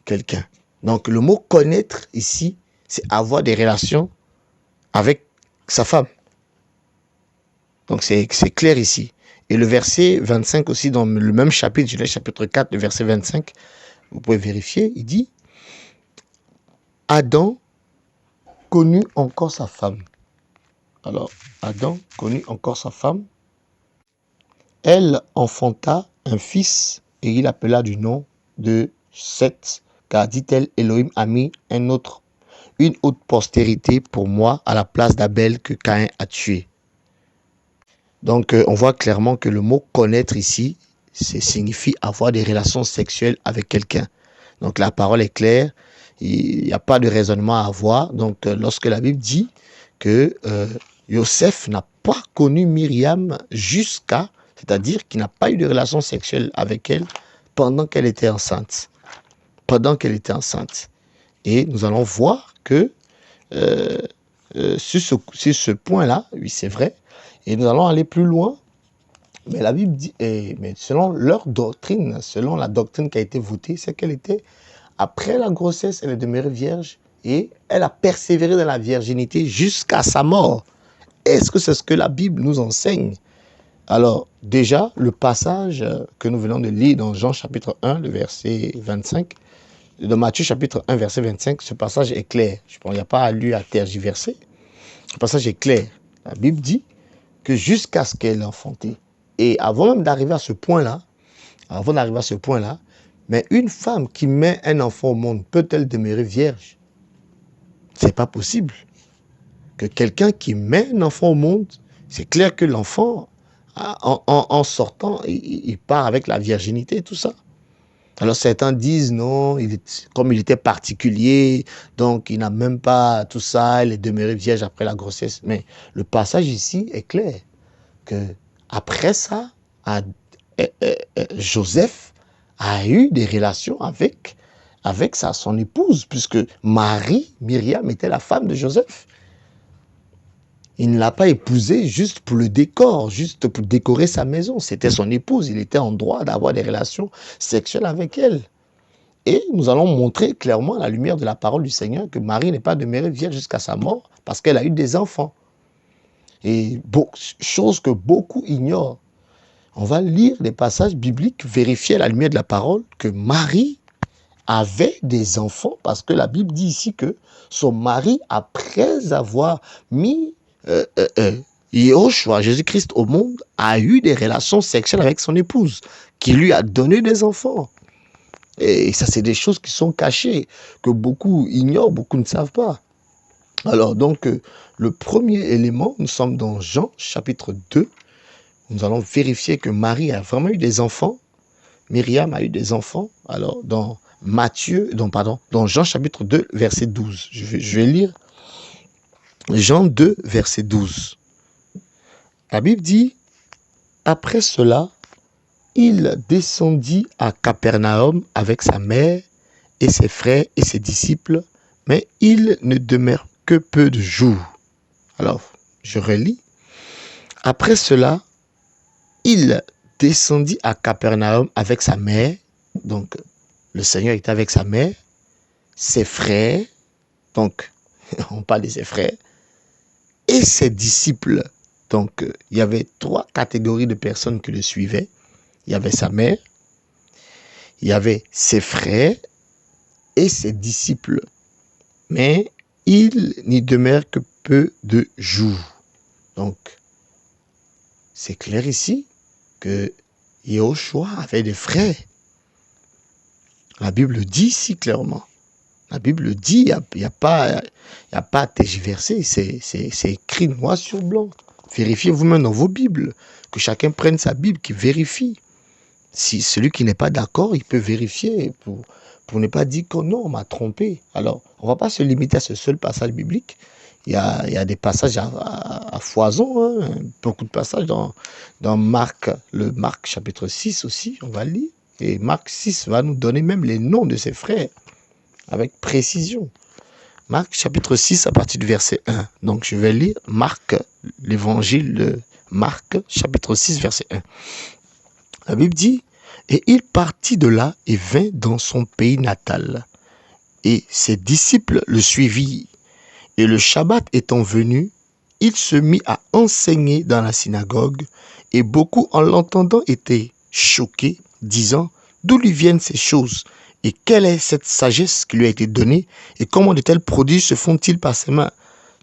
quelqu'un. Donc, le mot connaître ici, c'est avoir des relations avec sa femme. Donc, c'est clair ici. Et le verset 25 aussi, dans le même chapitre, Genèse chapitre 4, le verset 25, vous pouvez vérifier, il dit: Adam connut encore sa femme. Alors, Adam connut encore sa femme. Elle enfanta un fils et il appela du nom de Seth, car dit-elle, Elohim a mis une autre postérité pour moi à la place d'Abel que Caïn a tué. Donc, on voit clairement que le mot connaître ici, signifie avoir des relations sexuelles avec quelqu'un. Donc, la parole est claire. Il n'y a pas de raisonnement à avoir. Donc, lorsque la Bible dit que Joseph n'a pas connu Myriam jusqu'à, c'est-à-dire qu'il n'a pas eu de relation sexuelle avec elle pendant qu'elle était enceinte. Pendant qu'elle était enceinte. Et nous allons voir que sur ce point-là, oui, c'est vrai. Et nous allons aller plus loin. Mais la Bible dit, mais selon leur doctrine, selon la doctrine qui a été votée, c'est qu'elle était, après la grossesse, elle est demeurée vierge et elle a persévéré dans la virginité jusqu'à sa mort. Est-ce que c'est ce que la Bible nous enseigne? Alors, déjà, le passage que nous venons de lire dans Jean chapitre 1, le verset 25, de Matthieu chapitre 1, verset 25, ce passage est clair. Je pense qu'il n'y a pas à lui à tergiverser. Ce passage est clair. La Bible dit que jusqu'à ce qu'elle ait enfanté. Et avant même d'arriver à ce point-là, mais une femme qui met un enfant au monde, peut-elle demeurer vierge? C'est pas possible. Que quelqu'un qui met un enfant au monde C'est clair que l'enfant, en sortant, il part avec la virginité et tout ça. Alors certains disent non, comme il était particulier, donc il n'a même pas tout ça, il est demeuré vierge après la grossesse. Mais le passage ici est clair, que après ça, Joseph a eu des relations avec son épouse, puisque Marie, Myriam, était la femme de Joseph. Il ne l'a pas épousée juste pour le décor, juste pour décorer sa maison. C'était son épouse, il était en droit d'avoir des relations sexuelles avec elle. Et nous allons montrer clairement à la lumière de la parole du Seigneur que Marie n'est pas demeurée vierge jusqu'à sa mort parce qu'elle a eu des enfants. Et chose que beaucoup ignorent. On va lire des passages bibliques, vérifier à la lumière de la parole que Marie avait des enfants parce que la Bible dit ici que son mari, après avoir mis Yahushua, Jésus-Christ au monde, a eu des relations sexuelles avec son épouse, qui lui a donné des enfants. Et ça, c'est des choses qui sont cachées, que beaucoup ignorent, beaucoup ne savent pas. Alors, donc, le premier élément, nous sommes dans Jean, chapitre 2. Nous allons vérifier que Marie a vraiment eu des enfants. Myriam a eu des enfants. Alors, dans Jean, chapitre 2, verset 12. Je vais lire Jean 2, verset 12. La Bible dit, après cela, il descendit à Capernaum avec sa mère et ses frères et ses disciples, mais il ne demeure que peu de jours. Alors, je relis. Après cela, il descendit à Capernaum avec sa mère, donc le Seigneur était avec sa mère, ses frères, donc on parle de ses frères, et ses disciples. Donc, il y avait 3 catégories de personnes qui le suivaient. Il y avait sa mère, il y avait ses frères et ses disciples. Mais il n'y demeure que peu de jours. Donc, c'est clair ici que Yahushua avait des frères. La Bible dit ici clairement. La Bible dit, il n'y a pas à tergiverser, c'est écrit noir sur blanc. Vérifiez vous-même dans vos Bibles, que chacun prenne sa Bible, qui vérifie. Si celui qui n'est pas d'accord, il peut vérifier pour ne pas dire que non, on m'a trompé. Alors, on ne va pas se limiter à ce seul passage biblique. Il y a des passages à foison, hein, beaucoup de passages dans Marc, le Marc chapitre 6 aussi, on va lire. Et Marc 6 va nous donner même les noms de ses frères, avec précision. Marc chapitre 6 à partir du verset 1. Donc je vais lire Marc, l'évangile de Marc chapitre 6 verset 1. La Bible dit, et il partit de là et vint dans son pays natal. Et ses disciples le suivirent. Et le Shabbat étant venu, il se mit à enseigner dans la synagogue, et beaucoup en l'entendant étaient choqués, disant, d'où lui viennent ces choses? Et quelle est cette sagesse qui lui a été donnée? Et comment de tels prodiges se font-ils par ses mains?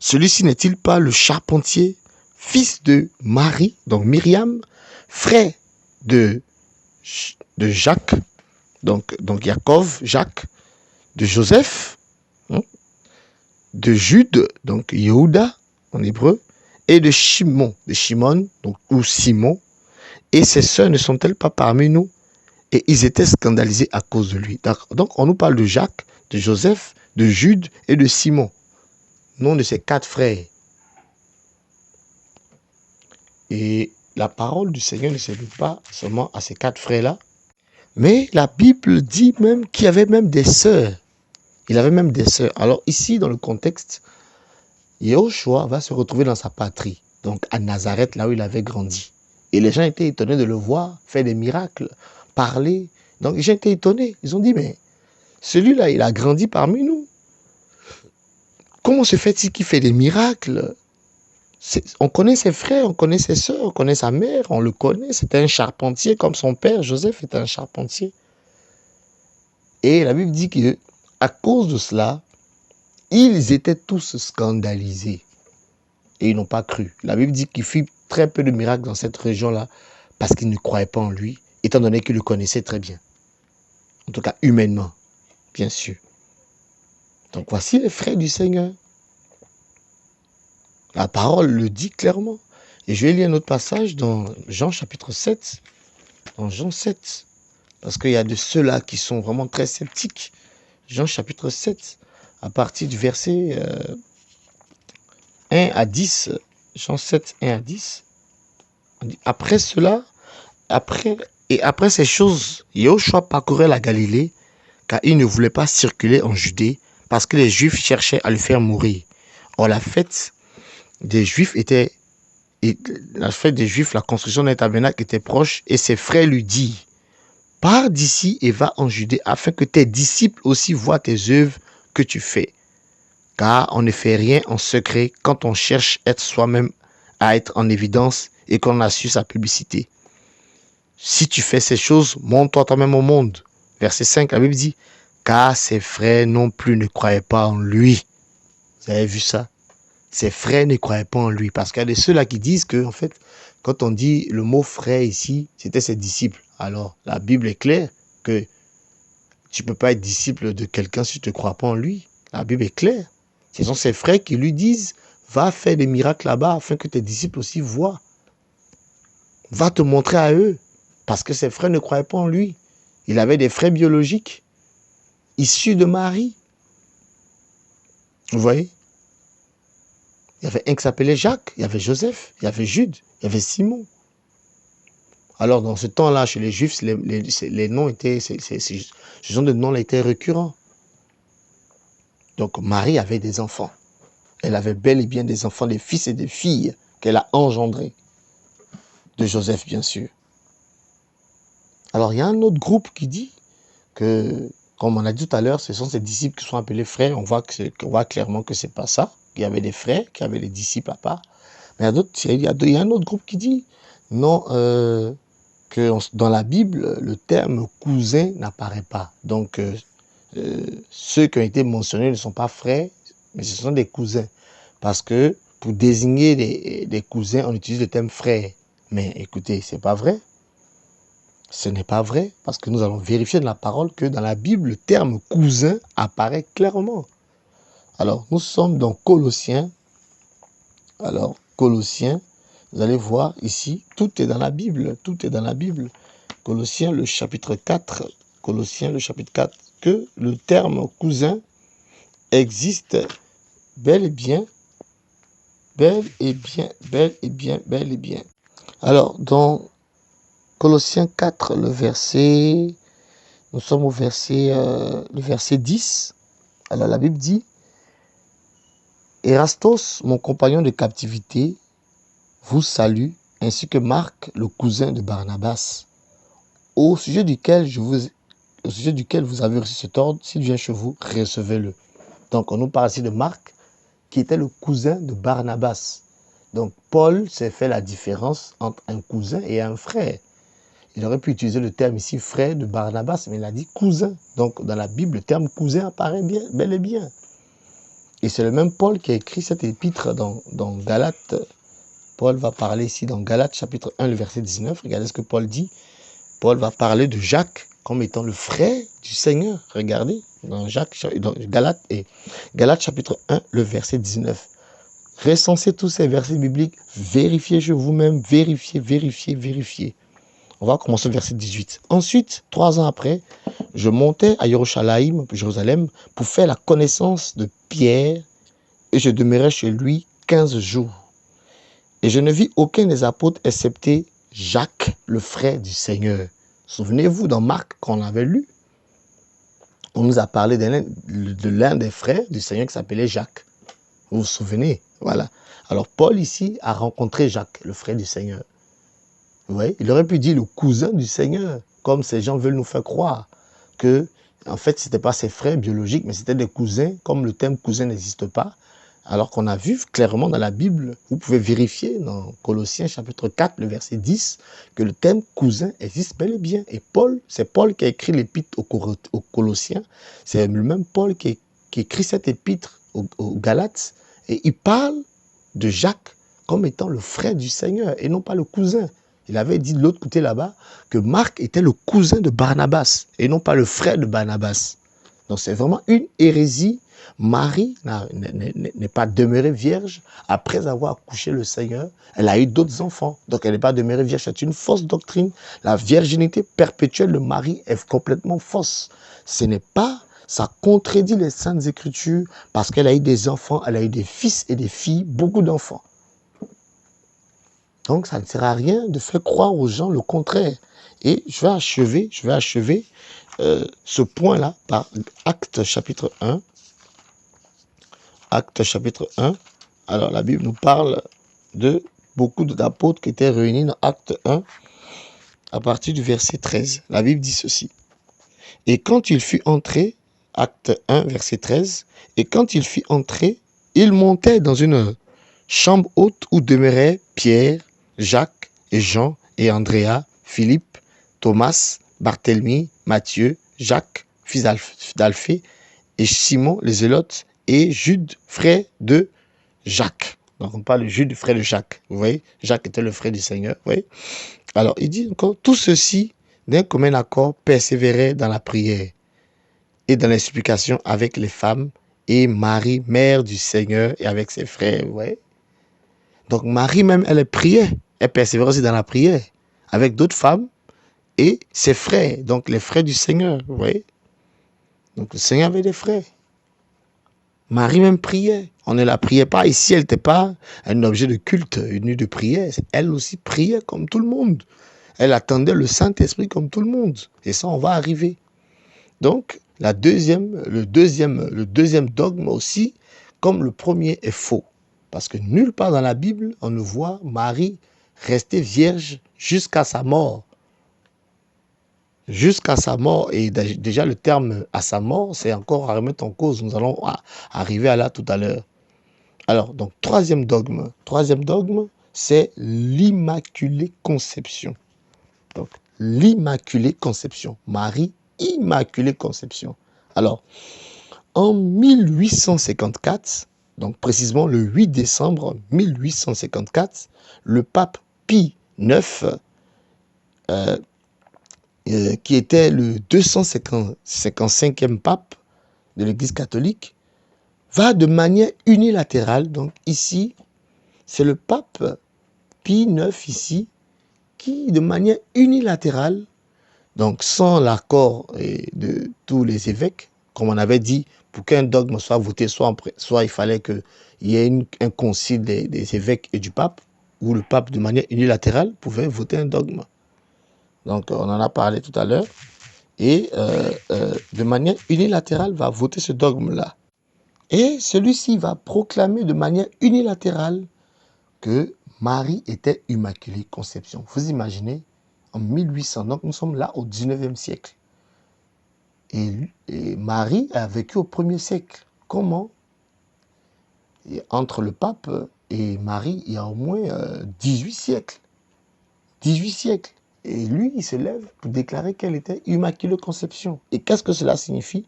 Celui-ci n'est-il pas le charpentier, fils de Marie, donc Myriam, frère de Jacques, donc Jacob, Jacques, de Joseph, de Jude, donc Yehuda en hébreu, et de Shimon, donc, ou Simon, et ses sœurs ne sont-elles pas parmi nous? Et ils étaient scandalisés à cause de lui. Donc on nous parle de Jacques, de Joseph, de Jude et de Simon, nom de ces 4 frères. Et la parole du Seigneur ne se limite pas seulement à ces 4 frères-là, mais la Bible dit même qu'il y avait même des sœurs. Il avait même des sœurs. Alors ici, dans le contexte, Yahushua va se retrouver dans sa patrie, donc à Nazareth, là où il avait grandi. Et les gens étaient étonnés de le voir faire des miracles, parler. Donc les gens étaient étonnés. Ils ont dit, mais celui-là, il a grandi parmi nous. Comment se fait-il qu'il fait des miracles? On connaît ses frères, on connaît ses sœurs, on connaît sa mère, on le connaît. C'était un charpentier comme son père, Joseph était un charpentier. Et la Bible dit qu'à cause de cela, ils étaient tous scandalisés. Et ils n'ont pas cru. La Bible dit qu'il fit très peu de miracles dans cette région-là parce qu'ils ne croyaient pas en lui, étant donné qu'ils le connaissaient très bien. En tout cas, humainement, bien sûr. Donc voici les frères du Seigneur. La parole le dit clairement. Et je vais lire un autre passage dans Jean chapitre 7. Dans Jean 7. Parce qu'il y a de ceux-là qui sont vraiment très sceptiques. Jean chapitre 7, à partir du verset 1 à 10. Jean 7, 1 à 10. Après cela, après ces choses, Yahushua parcourait la Galilée, car il ne voulait pas circuler en Judée, parce que les Juifs cherchaient à le faire mourir. Or, la fête des Juifs, la construction d'un tabernacle était proche, et ses frères lui dirent, pars d'ici et va en Judée, afin que tes disciples aussi voient tes œuvres que tu fais. Car on ne fait rien en secret quand on cherche à être en évidence et qu'on assure sa publicité. Si tu fais ces choses, montre-toi toi-même au monde. Verset 5, la Bible dit, car ses frères non plus ne croyaient pas en lui. Vous avez vu ça? Ses frères ne croyaient pas en lui. Parce qu'il y a de ceux-là qui disent que, en fait, quand on dit le mot frère ici, c'était ses disciples. Alors, la Bible est claire que tu ne peux pas être disciple de quelqu'un si tu ne crois pas en lui. La Bible est claire. Ce sont ses frères qui lui disent, va faire des miracles là-bas afin que tes disciples aussi voient. Va te montrer à eux. Parce que ses frères ne croyaient pas en lui. Il avait des frères biologiques, issus de Marie. Vous voyez? Il y avait un qui s'appelait Jacques, il y avait Joseph, il y avait Jude, il y avait Simon. Alors, dans ce temps-là, chez les Juifs, les noms étaient, ce genre de noms-là étaient récurrents. Donc, Marie avait des enfants. Elle avait bel et bien des enfants, des fils et des filles qu'elle a engendrés. De Joseph, bien sûr. Alors, il y a un autre groupe qui dit que, comme on a dit tout à l'heure, ce sont ces disciples qui sont appelés frères. On voit clairement que ce n'est pas ça. Il y avait des frères, qui avaient les disciples à part. Mais il y a un autre groupe qui dit non, que dans la Bible, le terme cousin n'apparaît pas. Donc, ceux qui ont été mentionnés ne sont pas frères, mais ce sont des cousins. Parce que pour désigner des cousins, on utilise le terme frère. Mais écoutez, ce n'est pas vrai. Ce n'est pas vrai, parce que nous allons vérifier dans la parole que dans la Bible, le terme cousin apparaît clairement. Alors, nous sommes dans Colossiens. Alors, Colossiens, vous allez voir ici, tout est dans la Bible, tout est dans la Bible. Colossiens, le chapitre 4, Colossiens, le chapitre 4, que le terme cousin existe bel et bien, bel et bien, bel et bien, bel et bien. Alors, dans Colossiens 4, nous sommes au le verset 10. Alors, la Bible dit, Erastos, mon compagnon de captivité, vous salue, ainsi que Marc, le cousin de Barnabas, au sujet duquel vous avez reçu cet ordre, s'il vient chez vous, recevez-le. Donc, on nous parle ici de Marc, qui était le cousin de Barnabas. Donc, Paul s'est fait la différence entre un cousin et un frère. Il aurait pu utiliser le terme ici frère de Barnabas, mais il a dit cousin. Donc, dans la Bible, le terme cousin apparaît bien, bel et bien. Et c'est le même Paul qui a écrit cette épître dans Galates. Paul va parler ici dans Galates chapitre 1, le verset 19. Regardez ce que Paul dit. Paul va parler de Jacques comme étant le frère du Seigneur. Regardez, dans Galates chapitre 1, le verset 19. Recensez tous ces versets bibliques, vérifiez chez vous-même, vérifiez. On va commencer au verset 18. Ensuite, 3 ans après, je montais à Jérusalem, pour faire la connaissance de Pierre, et je demeurai chez lui 15 jours. Et je ne vis aucun des apôtres excepté Jacques, le frère du Seigneur. Souvenez-vous, dans Marc, qu'on avait lu, on nous a parlé de l'un des frères du Seigneur qui s'appelait Jacques. Vous vous souvenez? Voilà. Alors, Paul ici a rencontré Jacques, le frère du Seigneur. Vous voyez? Il aurait pu dire le cousin du Seigneur, comme ces gens veulent nous faire croire que, en fait, ce n'était pas ses frères biologiques, mais c'était des cousins, comme le terme cousin n'existe pas. Alors qu'on a vu clairement dans la Bible, vous pouvez vérifier dans Colossiens chapitre 4, le verset 10, que le terme cousin existe bel et bien. Et c'est Paul qui a écrit l'épître aux Colossiens. C'est le même Paul qui écrit cette épître aux Galates. Et il parle de Jacques comme étant le frère du Seigneur et non pas le cousin. Il avait dit de l'autre côté là-bas que Marc était le cousin de Barnabas et non pas le frère de Barnabas. Donc c'est vraiment une hérésie Marie n'est pas demeurée vierge après avoir accouché le Seigneur. Elle a eu d'autres enfants. Donc elle n'est pas demeurée vierge. C'est une fausse doctrine. La virginité perpétuelle de Marie est complètement fausse. Ce n'est pas... Ça contredit les Saintes Écritures parce qu'elle a eu des enfants, elle a eu des fils et des filles, beaucoup d'enfants. Donc ça ne sert à rien de faire croire aux gens le contraire. Et je vais achever ce point-là par Actes chapitre 1. Actes chapitre 1. Alors la Bible nous parle de beaucoup d'apôtres qui étaient réunis dans Actes 1 à partir du verset 13. La Bible dit ceci. Et quand il fut entré, Acte 1 verset 13, et quand il fut entré, il montait dans une chambre haute où demeuraient Pierre, Jacques et Jean et Andrea, Philippe, Thomas, Barthélemy, Matthieu, Jacques, fils d'Alphée, et Simon les Zélotes, et Jude, frère de Jacques. Donc on parle de Jude, frère de Jacques. Vous voyez, Jacques était le frère du Seigneur. Vous voyez. Alors il dit encore, tout ceci, d'un commun accord, persévérait dans la prière et dans l'explication avec les femmes et Marie, mère du Seigneur, et avec ses frères. Vous voyez. Donc Marie même, elle priait. Elle persévérait aussi dans la prière avec d'autres femmes et ses frères, donc les frères du Seigneur. Vous voyez. Donc le Seigneur avait des frères. Marie même priait. On ne la priait pas. Ici, elle n'était pas un objet de culte, une nuit de prière. Elle aussi priait comme tout le monde. Elle attendait le Saint-Esprit comme tout le monde. Et ça, on va arriver. Donc, le deuxième dogme aussi, comme le premier, est faux. Parce que nulle part dans la Bible, on ne voit Marie rester vierge jusqu'à sa mort. Jusqu'à sa mort, et déjà le terme à sa mort, c'est encore à remettre en cause. Nous allons arriver à là tout à l'heure. Alors, donc, troisième dogme, c'est l'Immaculée Conception. Donc, l'Immaculée Conception. Marie, Immaculée Conception. Alors, en 1854, donc précisément le 8 décembre 1854, le pape Pie IX, qui était le 255e pape de l'Église catholique, va de manière unilatérale, donc ici, c'est le pape Pie IX ici, qui de manière unilatérale, donc sans l'accord de tous les évêques, comme on avait dit, pour qu'un dogme soit voté, soit il fallait qu'il y ait un concile des évêques et du pape, où le pape de manière unilatérale pouvait voter un dogme. Donc on en a parlé tout à l'heure. Et de manière unilatérale va voter ce dogme-là. Et celui-ci va proclamer de manière unilatérale que Marie était Immaculée Conception. Vous imaginez, en 1800, donc nous sommes là au 19e siècle. Et Marie a vécu au 1er siècle. Comment? Et entre le pape et Marie, il y a au moins 18 siècles. 18 siècles. Et lui, il se lève pour déclarer qu'elle était Immaculée Conception. Et qu'est-ce que cela signifie?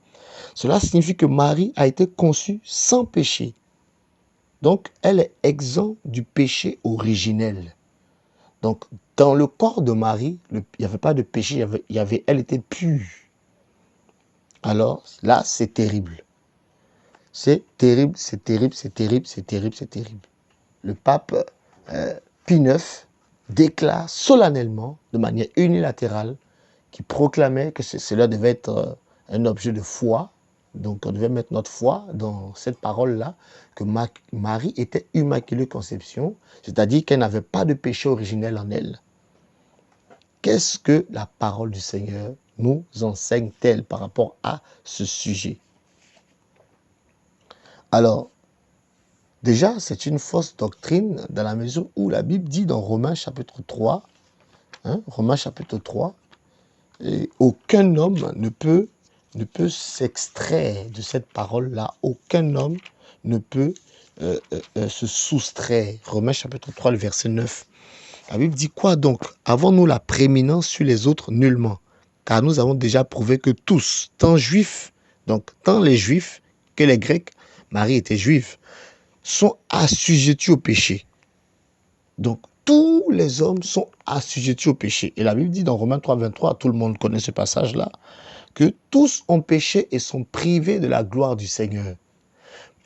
Cela signifie que Marie a été conçue sans péché. Donc, elle est exempte du péché originel. Donc, dans le corps de Marie, il n'y avait pas de péché, elle était pure. Alors, là, c'est terrible. C'est terrible, c'est terrible, c'est terrible, c'est terrible, c'est terrible. Le pape Pie IX déclare solennellement, de manière unilatérale, qui proclamait que cela devait être un objet de foi. Donc on devait mettre notre foi dans cette parole-là, que Marie était Immaculée Conception, c'est-à-dire qu'elle n'avait pas de péché originel en elle. Qu'est-ce que la parole du Seigneur nous enseigne-t-elle par rapport à ce sujet? Alors, déjà, c'est une fausse doctrine dans la mesure où la Bible dit dans Romains chapitre 3, Romains chapitre 3, et aucun homme ne peut s'extraire de cette parole-là. Aucun homme ne peut se soustraire. Romains chapitre 3, le verset 9. La Bible dit quoi donc? Avons-nous la prééminence sur les autres? Nullement. Car nous avons déjà prouvé que tous, tant juifs, donc tant les juifs que les grecs, Marie était juive, sont assujettis au péché. Donc, tous les hommes sont assujettis au péché. Et la Bible dit dans Romains 3, 23, tout le monde connaît ce passage-là, que tous ont péché et sont privés de la gloire du Seigneur.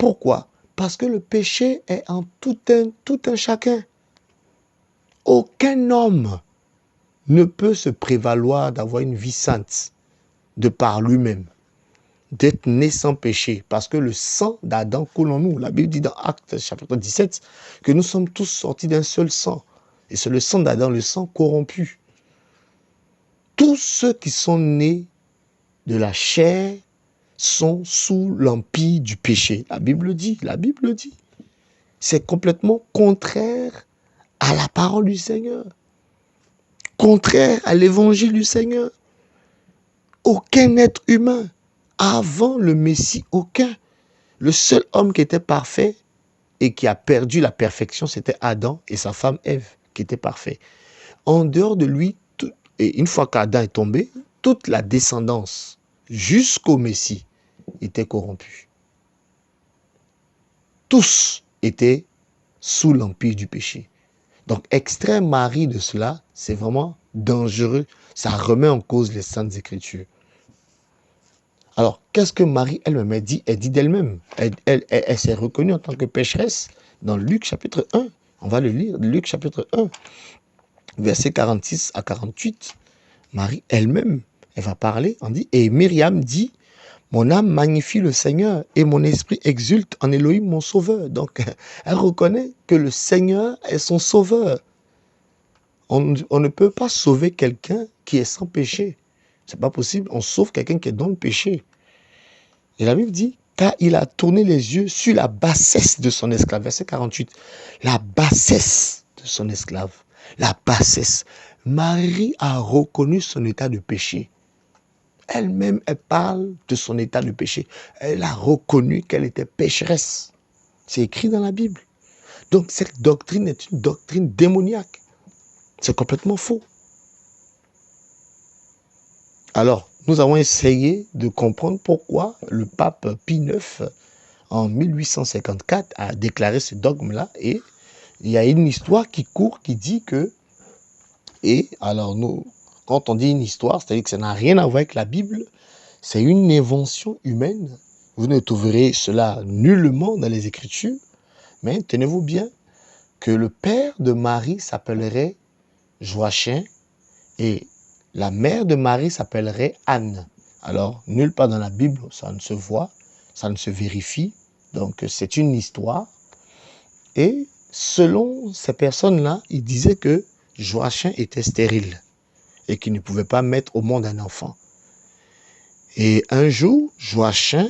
Pourquoi? Parce que le péché est en tout un chacun. Aucun homme ne peut se prévaloir d'avoir une vie sainte de par lui-même, d'être né sans péché, parce que le sang d'Adam coule en nous. La Bible dit dans Actes chapitre 17 que nous sommes tous sortis d'un seul sang. Et c'est le sang d'Adam, le sang corrompu. Tous ceux qui sont nés de la chair sont sous l'empire du péché. La Bible dit. C'est complètement contraire à la parole du Seigneur. Contraire à l'évangile du Seigneur. Aucun être humain, avant le Messie, aucun. Le seul homme qui était parfait et qui a perdu la perfection, c'était Adam et sa femme Ève, qui étaient parfaits. En dehors de lui, et une fois qu'Adam est tombé, toute la descendance, jusqu'au Messie, était corrompue. Tous étaient sous l'empire du péché. Donc, extraire Marie de cela, c'est vraiment dangereux. Ça remet en cause les Saintes Écritures. Alors, qu'est-ce que Marie elle-même a dit? Elle dit d'elle-même. Elle s'est reconnue en tant que pécheresse dans Luc chapitre 1. On va le lire, Luc chapitre 1, versets 46 à 48. Marie elle-même, elle va parler, on dit, et Myriam dit, mon âme magnifie le Seigneur et mon esprit exulte en Élohim mon sauveur. Donc, elle reconnaît que le Seigneur est son sauveur. On ne peut pas sauver quelqu'un qui est sans péché. C'est pas possible. On sauve quelqu'un qui est dans le péché. Et la Bible dit, car il a tourné les yeux sur la bassesse de son esclave. Verset 48. La bassesse de son esclave. La bassesse. Marie a reconnu son état de péché. Elle-même, elle parle de son état de péché. Elle a reconnu qu'elle était pécheresse. C'est écrit dans la Bible. Donc, cette doctrine est une doctrine démoniaque. C'est complètement faux. Alors, nous avons essayé de comprendre pourquoi le pape Pie IX, en 1854, a déclaré ce dogme-là. Et il y a une histoire qui court qui dit que... Et alors, quand on dit une histoire, c'est-à-dire que ça n'a rien à voir avec la Bible, c'est une invention humaine. Vous ne trouverez cela nullement dans les Écritures. Mais tenez-vous bien que le père de Marie s'appellerait Joachim et la mère de Marie s'appellerait Anne. Alors, nulle part dans la Bible, ça ne se voit, ça ne se vérifie. Donc, c'est une histoire. Et selon ces personnes-là, ils disaient que Joachim était stérile et qu'il ne pouvait pas mettre au monde un enfant. Et un jour, Joachim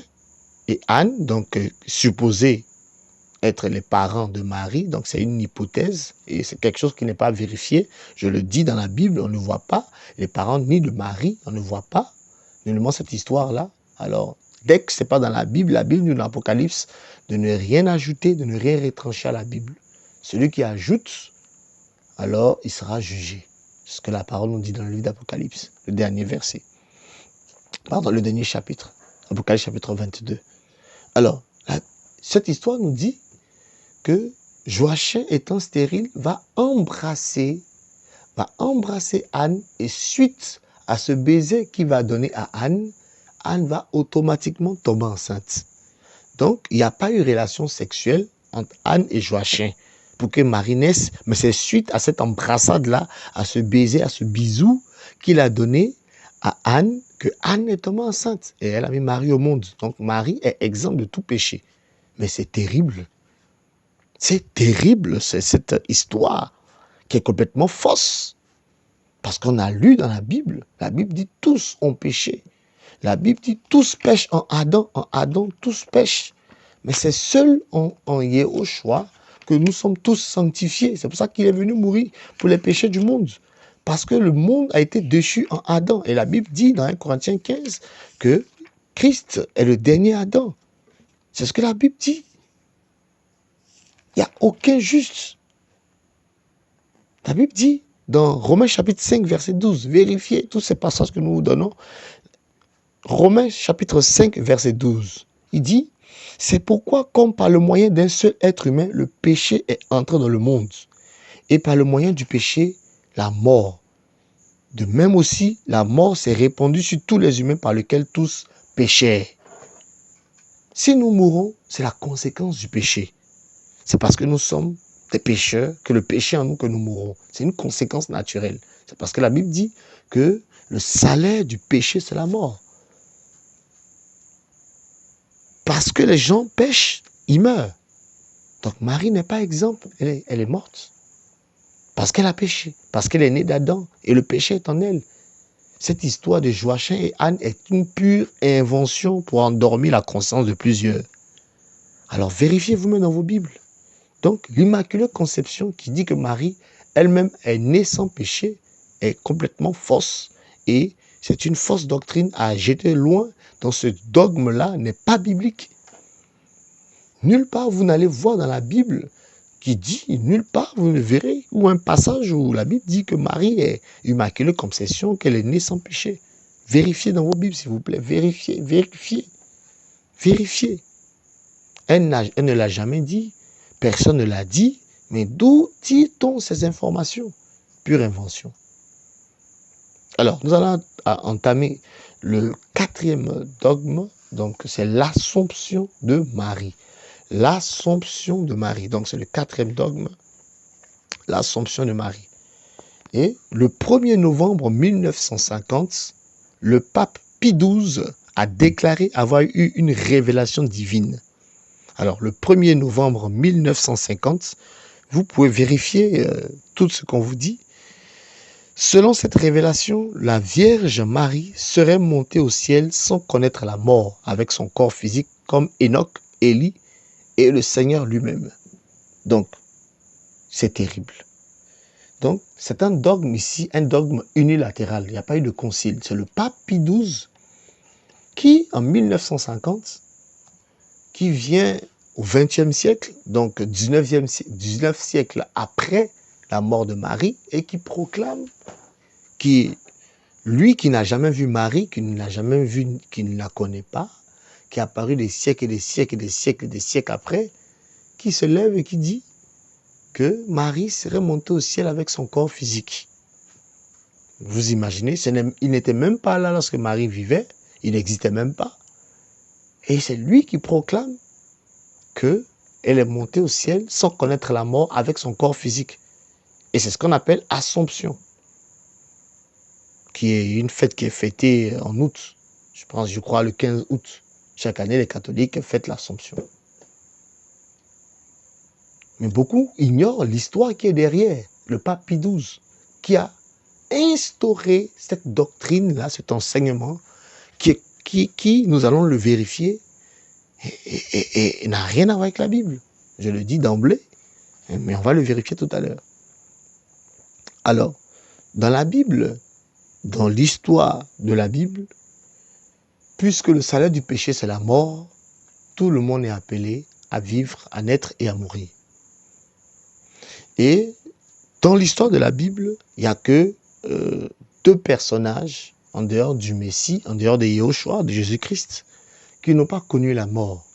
et Anne, donc supposés être les parents de Marie, donc c'est une hypothèse et c'est quelque chose qui n'est pas vérifié. Je le dis dans la Bible, on ne voit pas les parents ni de Marie, on ne voit pas nullement cette histoire-là. Alors, dès que ce n'est pas dans la Bible ou dans l'Apocalypse, de ne rien ajouter, de ne rien retrancher à la Bible. Celui qui ajoute, alors il sera jugé. C'est ce que la parole nous dit dans le livre d'Apocalypse, le dernier verset. Pardon, le dernier chapitre, Apocalypse chapitre 22. Alors, cette histoire nous dit que Joachim, étant stérile, va embrasser Anne et suite à ce baiser qu'il va donner à Anne, Anne va automatiquement tomber enceinte. Donc, il n'y a pas eu relation sexuelle entre Anne et Joachim pour que Marie naisse, mais c'est suite à cette embrassade-là, à ce baiser, à ce bisou qu'il a donné à Anne, que Anne est tombée enceinte et elle a mis Marie au monde. Donc, Marie est exempte de tout péché. Mais c'est terrible. C'est terrible, c'est cette histoire qui est complètement fausse. Parce qu'on a lu dans la Bible dit tous ont péché. La Bible dit tous pêchent en Adam tous pêchent. Mais c'est seul en Yéhoshua que nous sommes tous sanctifiés. C'est pour ça qu'il est venu mourir pour les péchés du monde. Parce que le monde a été déchu en Adam. Et la Bible dit dans 1 Corinthiens 15 que Christ est le dernier Adam. C'est ce que la Bible dit. Il n'y a aucun juste. La Bible dit dans Romains chapitre 5, verset 12, vérifiez tous ces passages que nous vous donnons. Romains chapitre 5, verset 12, il dit, c'est pourquoi comme par le moyen d'un seul être humain, le péché est entré dans le monde. Et par le moyen du péché, la mort. De même aussi, la mort s'est répandue sur tous les humains par lesquels tous péchaient. Si nous mourons, c'est la conséquence du péché. C'est parce que nous sommes des pécheurs, que le péché en nous, que nous mourrons. C'est une conséquence naturelle. C'est parce que la Bible dit que le salaire du péché, c'est la mort. Parce que les gens pêchent, ils meurent. Donc Marie n'est pas exempte, elle est morte. Parce qu'elle a péché, parce qu'elle est née d'Adam et le péché est en elle. Cette histoire de Joachim et Anne est une pure invention pour endormir la conscience de plusieurs. Alors vérifiez vous-même dans vos Bibles. Donc l'Immaculée Conception qui dit que Marie elle-même est née sans péché est complètement fausse et c'est une fausse doctrine à jeter loin. Donc ce dogme-là n'est pas biblique. Nulle part vous n'allez voir dans la Bible qui dit, nulle part vous ne verrez, ou un passage où la Bible dit que Marie est Immaculée Conception, qu'elle est née sans péché. Vérifiez dans vos Bibles s'il vous plaît, vérifiez. Elle ne l'a jamais dit, personne ne l'a dit, mais d'où dit-on ces informations? Pure invention. Alors, nous allons entamer le 4e dogme, donc c'est l'Assomption de Marie. L'Assomption de Marie, donc c'est le 4e dogme, l'Assomption de Marie. Et le 1er novembre 1950, le pape Pie XII a déclaré avoir eu une révélation divine. Alors, le 1er novembre 1950, vous pouvez vérifier tout ce qu'on vous dit. Selon cette révélation, la Vierge Marie serait montée au ciel sans connaître la mort, avec son corps physique comme Enoch, Élie et le Seigneur lui-même. Donc, c'est terrible. Donc, c'est un dogme ici, un dogme unilatéral. Il n'y a pas eu de concile. C'est le pape Pie XII qui, en 1950, qui vient au XXe siècle, donc 19 siècles après la mort de Marie, et qui proclame, lui qui n'a jamais vu Marie, qui ne l'a jamais vue, qui ne la connaît pas, qui est apparu des siècles et des siècles et des siècles et des siècles après, qui se lève et qui dit que Marie serait montée au ciel avec son corps physique. Vous imaginez, il n'était même pas là lorsque Marie vivait, il n'existait même pas. Et c'est lui qui proclame qu'elle est montée au ciel sans connaître la mort avec son corps physique. Et c'est ce qu'on appelle Assomption, qui est une fête qui est fêtée en août. Je crois le 15 août. Chaque année, les catholiques fêtent l'Assomption. Mais beaucoup ignorent l'histoire qui est derrière le pape Pie XII, qui a instauré cette doctrine-là, cet enseignement, qui, nous allons le vérifier, et n'a rien à voir avec la Bible. Je le dis d'emblée, mais on va le vérifier tout à l'heure. Alors, dans la Bible, dans l'histoire de la Bible, puisque le salaire du péché, c'est la mort, tout le monde est appelé à vivre, à naître et à mourir. Et dans l'histoire de la Bible, il n'y a que 2 personnages, en dehors du Messie, en dehors de Yahushua, de Jésus-Christ, qui n'ont pas connu la mort.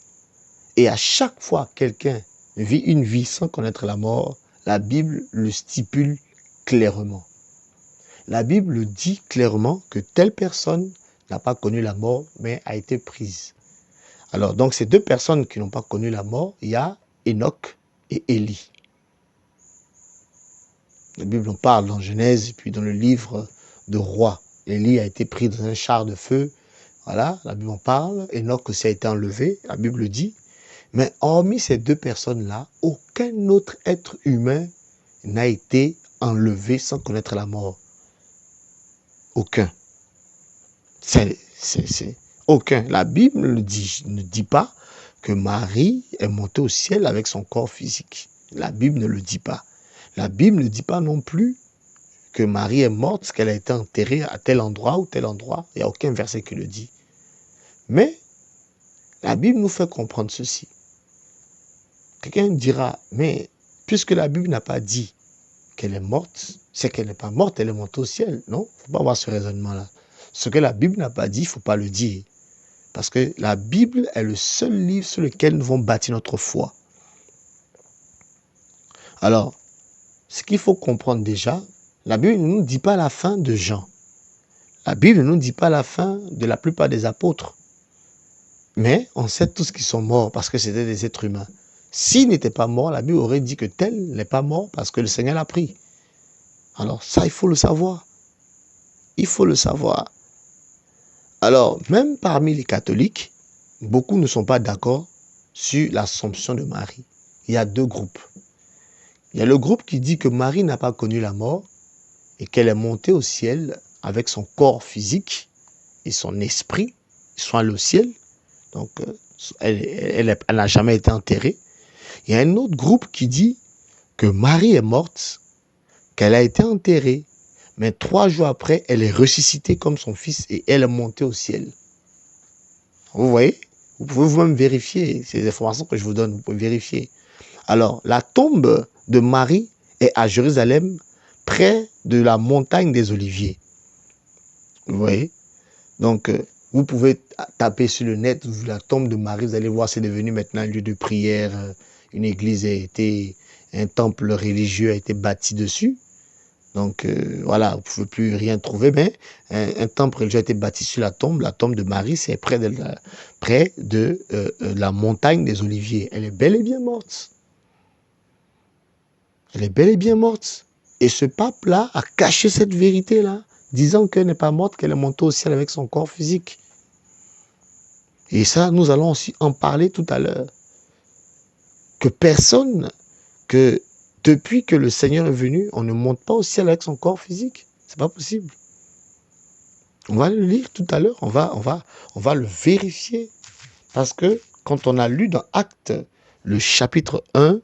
Et à chaque fois quelqu'un vit une vie sans connaître la mort, la Bible le stipule clairement. La Bible dit clairement que telle personne n'a pas connu la mort, mais a été prise. Alors, donc, ces 2 personnes qui n'ont pas connu la mort, il y a Enoch et Élie. La Bible en parle dans Genèse et puis dans le livre de Rois. Élie a été pris dans un char de feu. Voilà, la Bible en parle. Enoch aussi a été enlevé, la Bible dit. Mais hormis ces 2 personnes-là, aucun autre être humain n'a été enlevé sans connaître la mort. Aucun. Aucun. La Bible ne dit pas que Marie est montée au ciel avec son corps physique. La Bible ne le dit pas. La Bible ne dit pas non plus que Marie est morte, qu'elle a été enterrée à tel endroit ou tel endroit. Il n'y a aucun verset qui le dit. Mais la Bible nous fait comprendre ceci. Quelqu'un dira, mais puisque la Bible n'a pas dit qu'elle est morte, c'est qu'elle n'est pas morte, elle est montée au ciel. Non, il ne faut pas avoir ce raisonnement-là. Ce que la Bible n'a pas dit, il ne faut pas le dire. Parce que la Bible est le seul livre sur lequel nous vont bâtir notre foi. Alors, ce qu'il faut comprendre déjà, la Bible ne nous dit pas la fin de Jean. La Bible ne nous dit pas la fin de la plupart des apôtres. Mais on sait tous qu'ils sont morts parce que c'était des êtres humains. S'ils n'étaient pas morts, la Bible aurait dit que tel n'est pas mort parce que le Seigneur l'a pris. Alors ça, il faut le savoir. Il faut le savoir. Alors, même parmi les catholiques, beaucoup ne sont pas d'accord sur l'Assomption de Marie. Il y a deux groupes. Il y a le groupe qui dit que Marie n'a pas connu la mort et qu'elle est montée au ciel avec son corps physique et son esprit, soit le ciel. Donc, elle n'a jamais été enterrée. Il y a un autre groupe qui dit que Marie est morte, qu'elle a été enterrée, mais 3 jours après, elle est ressuscitée comme son fils et elle est montée au ciel. Vous voyez? Vous pouvez vous-même vérifier ces informations que je vous donne, vous pouvez vérifier. Alors, la tombe de Marie est à Jérusalem, près de la montagne des Oliviers. Vous voyez? Donc, vous pouvez taper sur le net la tombe de Marie, vous allez voir, c'est devenu maintenant un lieu de prière. Une église a été, un temple religieux a été bâti dessus. Donc, voilà, vous ne pouvez plus rien trouver, mais un temple religieux a été bâti sur la tombe. La tombe de Marie, c'est près de la montagne des Oliviers. Elle est bel et bien morte. Elle est bel et bien morte. Et ce pape-là a caché cette vérité-là, disant qu'elle n'est pas morte, qu'elle est montée au ciel avec son corps physique. Et ça, nous allons aussi en parler tout à l'heure. Que personne, que depuis que le Seigneur est venu, on ne monte pas au ciel avec son corps physique. C'est pas possible. On va le lire tout à l'heure, on va le vérifier. Parce que quand on a lu dans Actes, le chapitre 1,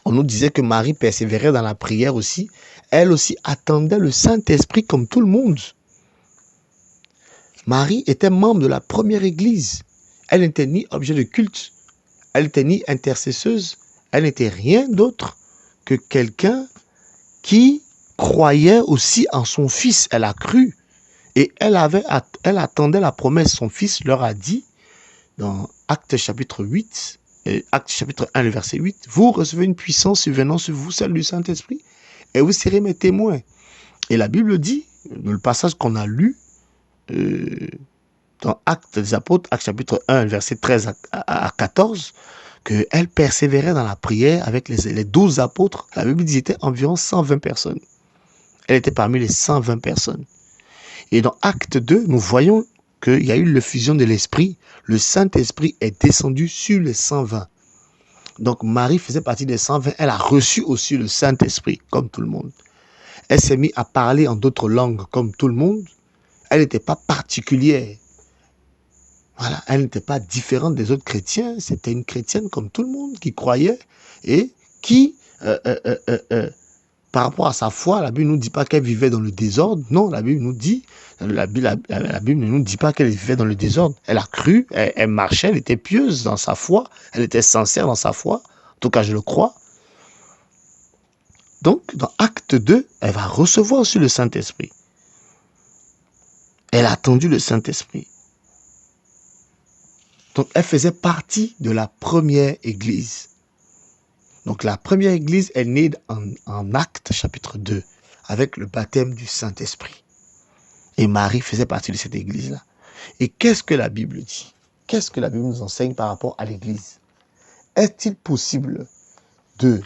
on nous disait que Marie persévérait dans la prière aussi. Elle aussi attendait le Saint-Esprit comme tout le monde. Marie était membre de la première église. Elle n'était ni objet de culte, elle n'était ni intercesseuse, elle n'était rien d'autre que quelqu'un qui croyait aussi en son fils. Elle a cru et elle attendait la promesse. Son fils leur a dit dans Actes chapitre 8, Actes chapitre 1, le verset 8, vous recevez une puissance survenant sur vous, celle du Saint-Esprit, et vous serez mes témoins. Et la Bible dit, dans le passage qu'on a lu, dans Actes des Apôtres, Actes chapitre 1, verset 13 à 14, qu'elle persévérait dans la prière avec les 12 apôtres. La Bible dit qu'il était environ 120 personnes. Elle était parmi les 120 personnes. Et dans Acte 2, nous voyons qu'il y a eu l'effusion de l'Esprit. Le Saint-Esprit est descendu sur les 120. Donc Marie faisait partie des 120. Elle a reçu aussi le Saint-Esprit, comme tout le monde. Elle s'est mise à parler en d'autres langues, comme tout le monde. Elle n'était pas particulière. Voilà, elle n'était pas différente des autres chrétiens. C'était une chrétienne comme tout le monde qui croyait et qui, par rapport à sa foi, la Bible ne nous dit pas qu'elle vivait dans le désordre. Non, la Bible nous dit, la Bible ne nous dit pas qu'elle vivait dans le désordre. Elle a cru, elle marchait, elle était pieuse dans sa foi, elle était sincère dans sa foi. En tout cas, je le crois. Donc, dans Acte 2, elle va recevoir aussi le Saint-Esprit. Elle a attendu le Saint-Esprit. Donc, elle faisait partie de la première église. Donc, la première église est née en Actes chapitre 2, avec le baptême du Saint-Esprit. Et Marie faisait partie de cette église-là. Et qu'est-ce que la Bible dit? Qu'est-ce que la Bible nous enseigne par rapport à l'église? Est-il possible de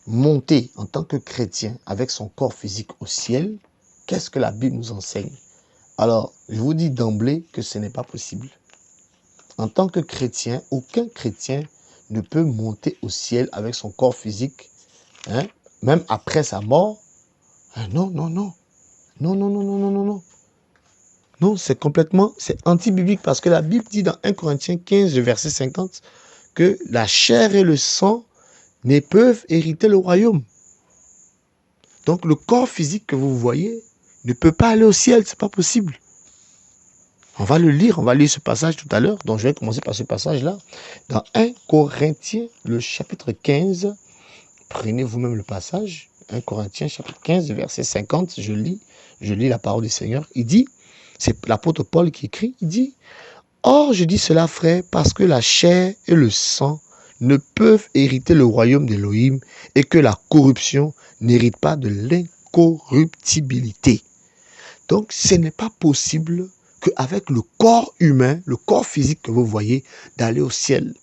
monter en tant que chrétien avec son corps physique au ciel? Qu'est-ce que la Bible nous enseigne? Alors, je vous dis d'emblée que ce n'est pas possible. En tant que chrétien, aucun chrétien ne peut monter au ciel avec son corps physique, même après sa mort. Non, non, non. Non, non, non, non, non, non, non. Non, c'est anti-biblique parce que la Bible dit dans 1 Corinthiens 15, verset 50, que la chair et le sang ne peuvent hériter le royaume. Donc le corps physique que vous voyez ne peut pas aller au ciel, c'est pas possible. On va le lire, on va lire ce passage tout à l'heure, donc je vais commencer par ce passage-là. Dans 1 Corinthiens, le chapitre 15, prenez vous-même le passage, 1 Corinthiens, chapitre 15, verset 50, je lis la parole du Seigneur. Il dit, c'est l'apôtre Paul qui écrit, il dit, « Or, je dis cela, frère, parce que la chair et le sang ne peuvent hériter le royaume d'Élohim et que la corruption n'hérite pas de l'incorruptibilité. » Donc, ce n'est pas possible qu'avec le corps humain, le corps physique que vous voyez, d'aller au ciel.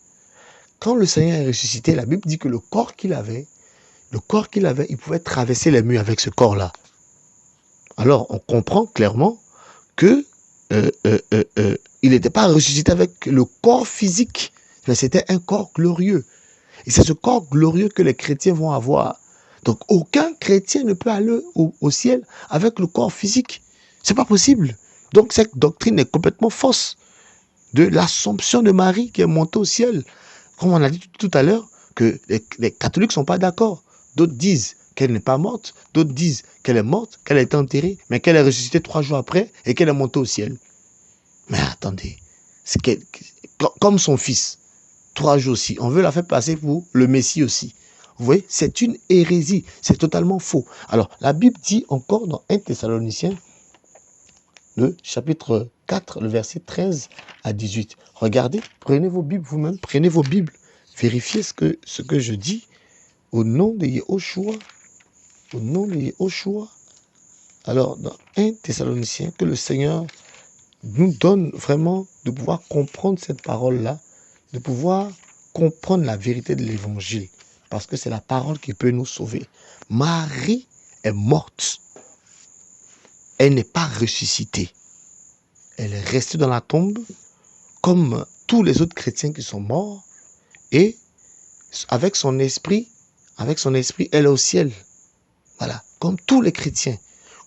Quand le Seigneur est ressuscité, la Bible dit que le corps qu'il avait, il pouvait traverser les murs avec ce corps-là. Alors, on comprend clairement que il n'était pas ressuscité avec le corps physique, mais c'était un corps glorieux. Et c'est ce corps glorieux que les chrétiens vont avoir. Donc, aucun chrétien ne peut aller au ciel avec le corps physique. C'est pas possible. Donc, cette doctrine est complètement fausse de l'Assomption de Marie qui est montée au ciel. Comme on a dit tout à l'heure, que les catholiques ne sont pas d'accord. D'autres disent qu'elle n'est pas morte, d'autres disent qu'elle est morte, qu'elle a été enterrée, mais qu'elle est ressuscitée 3 jours après et qu'elle est montée au ciel. Mais attendez, comme son fils, 3 jours aussi, on veut la faire passer pour le Messie aussi. Vous voyez, c'est une hérésie, c'est totalement faux. Alors, la Bible dit encore dans 1 Thessaloniciens, le chapitre 4, le verset 13 à 18. Regardez, prenez vos Bibles vous-même, prenez vos Bibles, vérifiez ce que je dis au nom de Yehoshua. Au nom de Yehoshua. Alors, dans 1 Thessaloniciens, que le Seigneur nous donne vraiment de pouvoir comprendre cette parole-là, de pouvoir comprendre la vérité de l'évangile, parce que c'est la parole qui peut nous sauver. Marie est morte. Elle n'est pas ressuscitée. Elle est restée dans la tombe comme tous les autres chrétiens qui sont morts et avec son esprit, elle est au ciel. Voilà, comme tous les chrétiens.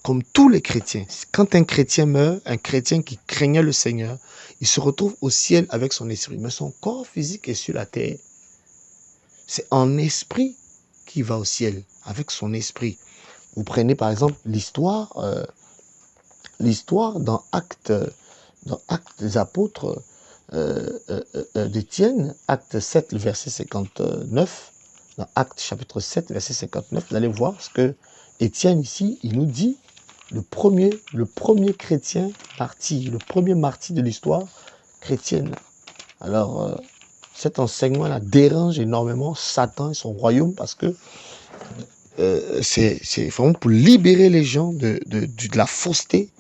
Comme tous les chrétiens. Quand un chrétien meurt, un chrétien qui craignait le Seigneur, il se retrouve au ciel avec son esprit. Mais son corps physique est sur la terre. C'est en esprit qu'il va au ciel, avec son esprit. Vous prenez par exemple l'histoire dans Actes des Apôtres d'Étienne, Acte 7, le verset 59. Dans Acte chapitre 7, verset 59, vous allez voir ce que Étienne ici, il nous dit, le premier chrétien martyr, le premier martyr de l'histoire chrétienne. Alors, cet enseignement-là dérange énormément Satan et son royaume parce que c'est vraiment pour libérer les gens de la fausseté.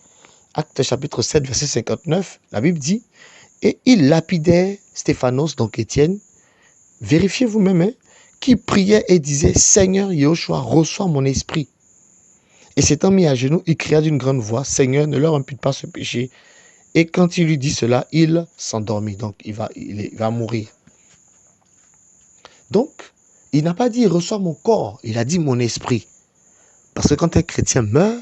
Acte chapitre 7, verset 59, la Bible dit, et il lapidait Stéphanos, donc Étienne, vérifiez vous-même, hein, qui priait et disait, Seigneur Yehoshua, reçois mon esprit. Et s'étant mis à genoux, il cria d'une grande voix, Seigneur, ne leur impute pas ce péché. Et quand il lui dit cela, il s'endormit. Donc, il va mourir. Donc, il n'a pas dit, reçois mon corps. Il a dit mon esprit. Parce que quand un chrétien meurt,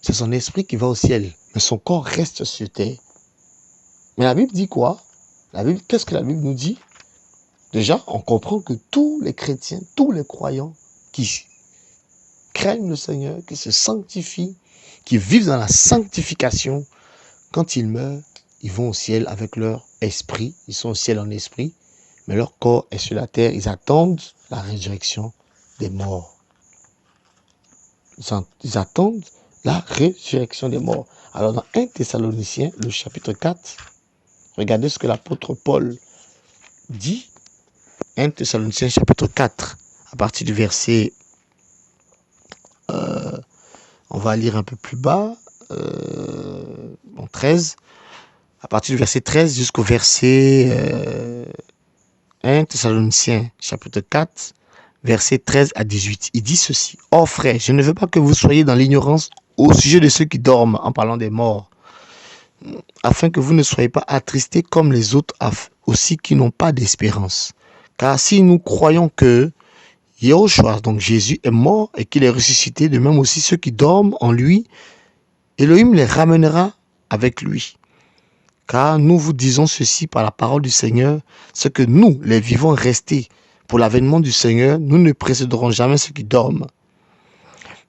c'est son esprit qui va au ciel. Mais son corps reste sur terre. Mais la Bible dit quoi? Qu'est-ce que la Bible nous dit? Déjà, on comprend que tous les chrétiens, tous les croyants qui craignent le Seigneur, qui se sanctifient, qui vivent dans la sanctification, quand ils meurent, ils vont au ciel avec leur esprit, ils sont au ciel en esprit, mais leur corps est sur la terre, ils attendent la résurrection des morts. Ils attendent la résurrection des morts. Alors dans 1 Thessaloniciens, le chapitre 4, regardez ce que l'apôtre Paul dit. 1 Thessaloniciens chapitre 4, à partir du verset, on va lire un peu plus bas, 13, à partir du verset 13 jusqu'au verset 1 Thessaloniciens chapitre 4, verset 13 à 18. Il dit ceci, « Ô frères, je ne veux pas que vous soyez dans l'ignorance au sujet de ceux qui dorment, en parlant des morts, afin que vous ne soyez pas attristés comme les autres aussi qui n'ont pas d'espérance. Car si nous croyons que Yehoshua, donc Jésus, est mort et qu'il est ressuscité, de même aussi ceux qui dorment en lui, Elohim les ramènera avec lui. Car nous vous disons ceci par la parole du Seigneur, ce que nous, les vivants restés, pour l'avènement du Seigneur, nous ne précéderons jamais ceux qui dorment.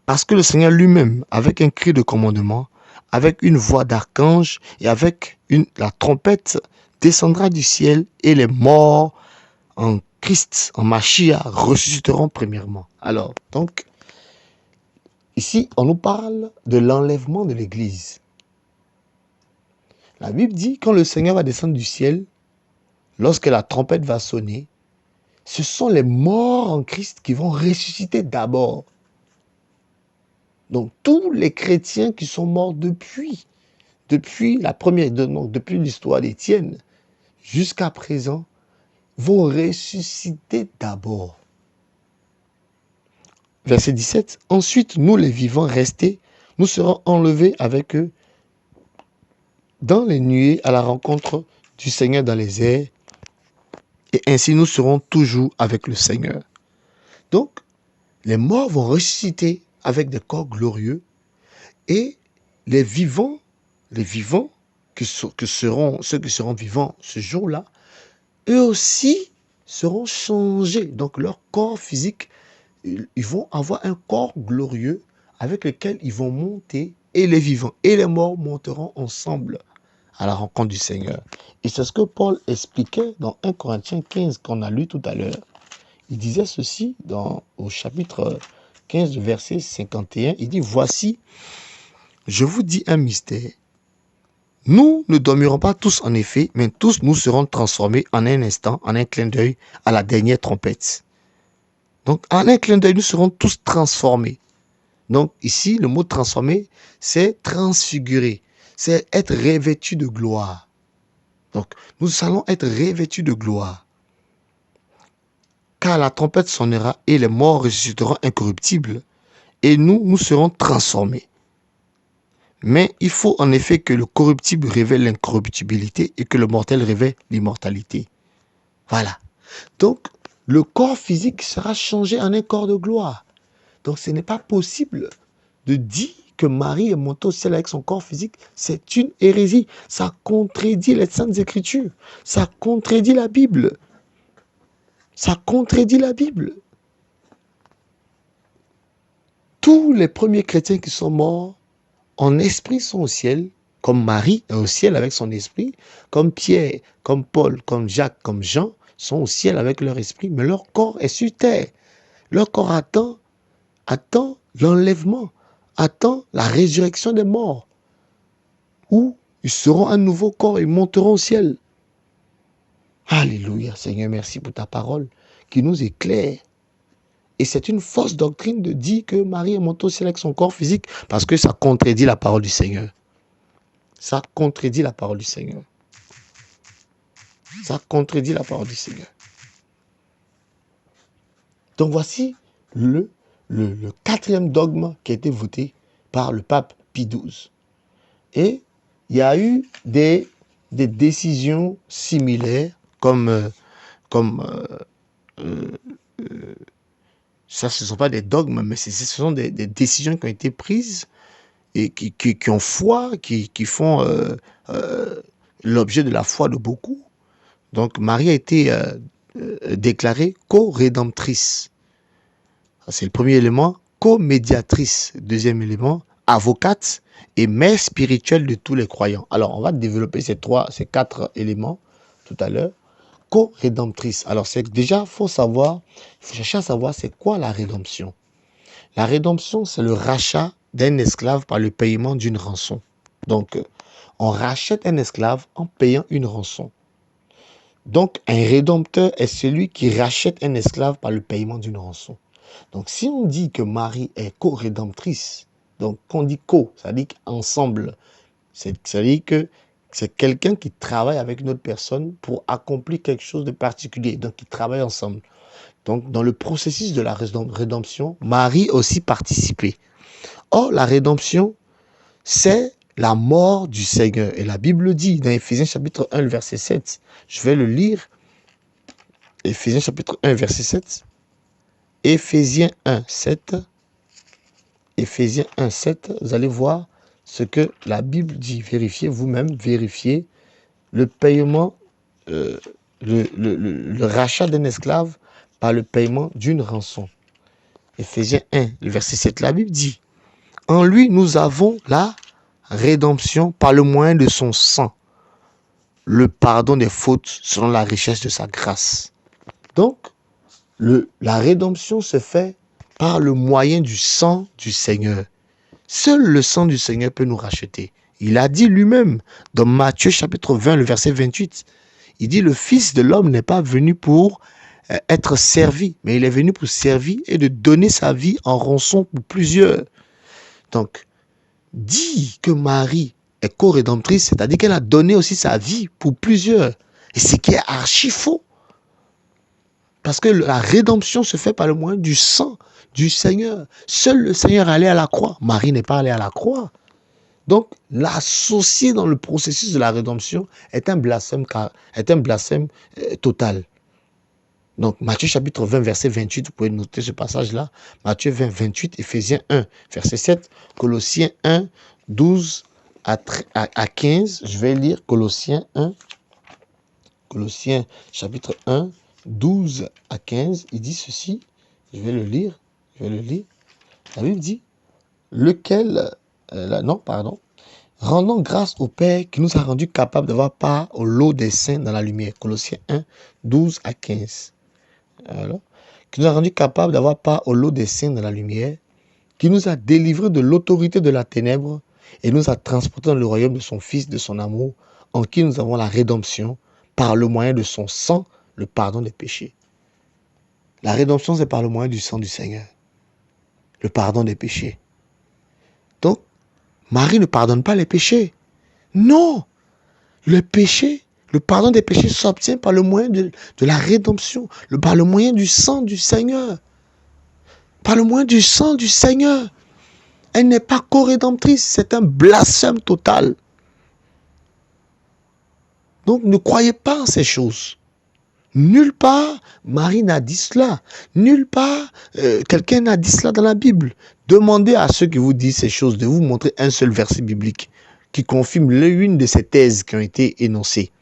Parce que le Seigneur lui-même, avec un cri de commandement, avec une voix d'archange et avec la trompette, descendra du ciel et les morts en Christ, en Mashiach, ressusciteront premièrement. Alors, donc, ici, on nous parle de l'enlèvement de l'Église. La Bible dit, quand le Seigneur va descendre du ciel, lorsque la trompette va sonner, ce sont les morts en Christ qui vont ressusciter d'abord. Donc, tous les chrétiens qui sont morts depuis depuis la première, donc depuis l'histoire d'Étienne jusqu'à présent, vont ressusciter d'abord. Verset 17. Ensuite, nous les vivants restés, nous serons enlevés avec eux dans les nuées à la rencontre du Seigneur dans les airs. Et ainsi nous serons toujours avec le Seigneur. Donc, les morts vont ressusciter avec des corps glorieux et les vivants ceux qui seront vivants ce jour-là, eux aussi seront changés. Donc leur corps physique, ils vont avoir un corps glorieux avec lequel ils vont monter, et les vivants et les morts monteront ensemble à la rencontre du Seigneur. Et c'est ce que Paul expliquait dans 1 Corinthiens 15 qu'on a lu tout à l'heure. Il disait ceci au chapitre 15, verset 51. Il dit, voici, je vous dis un mystère. Nous ne dormirons pas tous en effet, mais tous nous serons transformés en un instant, en un clin d'œil, à la dernière trompette. Donc, en un clin d'œil, nous serons tous transformés. Donc, ici, le mot transformé, c'est transfigurer, c'est être revêtu de gloire. Donc, nous allons être revêtus de gloire. Car la trompette sonnera et les morts ressusciteront incorruptibles, et nous serons transformés. Mais il faut en effet que le corruptible révèle l'incorruptibilité et que le mortel révèle l'immortalité. Voilà. Donc, le corps physique sera changé en un corps de gloire. Donc, ce n'est pas possible de dire que Marie est montée au ciel avec son corps physique. C'est une hérésie. Ça contredit les Saintes Écritures. Ça contredit la Bible. Ça contredit la Bible. Tous les premiers chrétiens qui sont morts en esprit sont au ciel, comme Marie est au ciel avec son esprit, comme Pierre, comme Paul, comme Jacques, comme Jean sont au ciel avec leur esprit, mais leur corps est sur terre. Leur corps attend l'enlèvement, attend la résurrection des morts, où ils seront un nouveau corps et monteront au ciel. Alléluia, Seigneur, merci pour ta parole qui nous éclaire. Et c'est une fausse doctrine de dire que Marie est montée au ciel avec son corps physique, parce que ça contredit la parole du Seigneur. Ça contredit la parole du Seigneur. Ça contredit la parole du Seigneur. Donc voici le quatrième dogme qui a été voté par le pape Pie XII. Et il y a eu des décisions similaires, ça, ce ne sont pas des dogmes, mais ce sont des décisions qui ont été prises et qui ont foi, qui font l'objet de la foi de beaucoup. Donc Marie a été déclarée co-rédemptrice. C'est le premier élément. Co-médiatrice, deuxième élément. Avocate et mère spirituelle de tous les croyants. Alors, on va développer ces 4 éléments tout à l'heure. Co-rédemptrice. Alors, c'est déjà, il faut chercher à savoir c'est quoi la rédemption. La rédemption, c'est le rachat d'un esclave par le paiement d'une rançon. Donc, on rachète un esclave en payant une rançon. Donc, un rédempteur est celui qui rachète un esclave par le paiement d'une rançon. Donc, si on dit que Marie est co-rédemptrice, donc qu'on dit co, ça dit ensemble, ça dit que c'est quelqu'un qui travaille avec une autre personne pour accomplir quelque chose de particulier. Donc, ils travaillent ensemble. Donc, dans le processus de la rédemption, Marie aussi participé. Or, la rédemption, c'est la mort du Seigneur. Et la Bible dit dans Éphésiens chapitre 1, verset 7, je vais le lire. Éphésiens chapitre 1, verset 7. Éphésiens 1, 7. Éphésiens 1, 7. Vous allez voir ce que la Bible dit. Vérifiez vous-même, vérifiez le paiement, le rachat d'un esclave par le paiement d'une rançon. Éphésiens 1, le verset 7. La Bible dit, en lui, nous avons la rédemption par le moyen de son sang, le pardon des fautes selon la richesse de sa grâce. Donc, la rédemption se fait par le moyen du sang du Seigneur. Seul le sang du Seigneur peut nous racheter. Il a dit lui-même dans Matthieu chapitre 20, le verset 28, il dit, le Fils de l'homme n'est pas venu pour être servi, mais il est venu pour servir et de donner sa vie en rançon pour plusieurs. Donc, dit que Marie est co-rédemptrice, c'est-à-dire qu'elle a donné aussi sa vie pour plusieurs. Et ce qui est archi faux. Parce que la rédemption se fait par le moyen du sang du Seigneur. Seul le Seigneur est allé à la croix. Marie n'est pas allée à la croix. Donc, l'associer dans le processus de la rédemption est un blasphème total. Donc, Matthieu chapitre 20, verset 28, vous pouvez noter ce passage-là. Matthieu 20, 28, Éphésiens 1, verset 7, Colossiens 1, 12 à 15. Je vais lire Colossiens chapitre 1, 12 à 15. Il dit ceci, je vais le lire. La Bible dit, rendons grâce au Père qui nous a rendus capables d'avoir part au lot des saints dans la lumière. Colossiens 1, 12 à 15. Alors, qui nous a rendus capables d'avoir part au lot des saints dans la lumière, qui nous a délivrés de l'autorité de la ténèbre et nous a transportés dans le royaume de son Fils, de son amour, en qui nous avons la rédemption par le moyen de son sang, le pardon des péchés. La rédemption, c'est par le moyen du sang du Seigneur. Le pardon des péchés. Donc, Marie ne pardonne pas les péchés. Non! Le péché, le pardon des péchés s'obtient par le moyen de la rédemption, par le moyen du sang du Seigneur. Par le moyen du sang du Seigneur. Elle n'est pas co-rédemptrice, c'est un blasphème total. Donc ne croyez pas en ces choses. Nulle part, Marie n'a dit cela. Nulle part, quelqu'un n'a dit cela dans la Bible. Demandez à ceux qui vous disent ces choses de vous montrer un seul verset biblique qui confirme l'une de ces thèses qui ont été énoncées.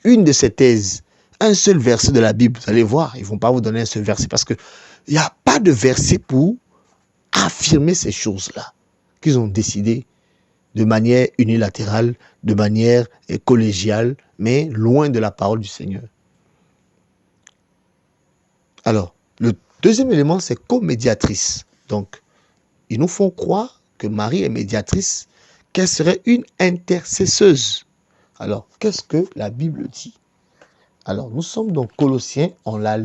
Une de ces thèses, un seul verset de la Bible, vous allez voir, ils ne vont pas vous donner un seul verset parce qu'il n'y a pas de verset pour affirmer ces choses-là qu'ils ont décidé de manière unilatérale, de manière collégiale, mais loin de la parole du Seigneur. Alors, le deuxième élément, c'est co-médiatrice. Donc, ils nous font croire que Marie est médiatrice, qu'elle serait une intercesseuse. Alors, qu'est-ce que la Bible dit? Alors, nous sommes dans Colossiens, on l'a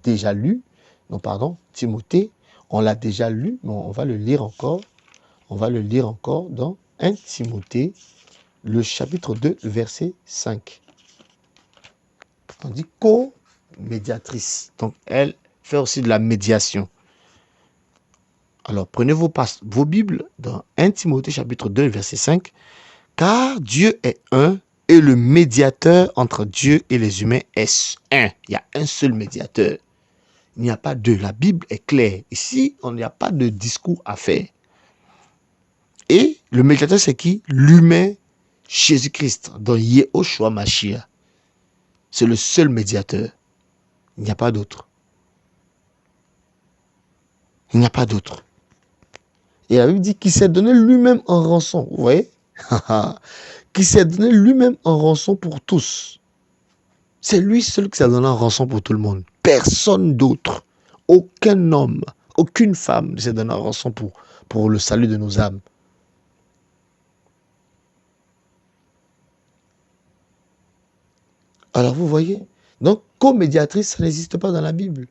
déjà lu. Non, pardon, Timothée, on l'a déjà lu, mais on va le lire encore. On va le lire encore dans 1 Timothée, le chapitre 2, verset 5. On dit co-médiatrice. Donc, elle fait aussi de la médiation. Alors, prenez vos Bibles dans 1 Timothée, chapitre 2, verset 5. Car Dieu est un et le médiateur entre Dieu et les humains est un. Il y a un seul médiateur. Il n'y a pas deux. La Bible est claire. Ici, on n'y a pas de discours à faire. Et le médiateur, c'est qui? L'humain Jésus-Christ, dans Yehoshua Mashiach. C'est le seul médiateur. Il n'y a pas d'autre. Il n'y a pas d'autre. Et la Bible dit qu'il s'est donné lui-même en rançon. Vous voyez? Qui s'est donné lui-même en rançon pour tous. C'est lui seul qui s'est donné en rançon pour tout le monde. Personne d'autre. Aucun homme, aucune femme ne s'est donné en rançon pour le salut de nos âmes. Alors vous voyez, donc co-médiatrice, ça n'existe pas dans la Bible.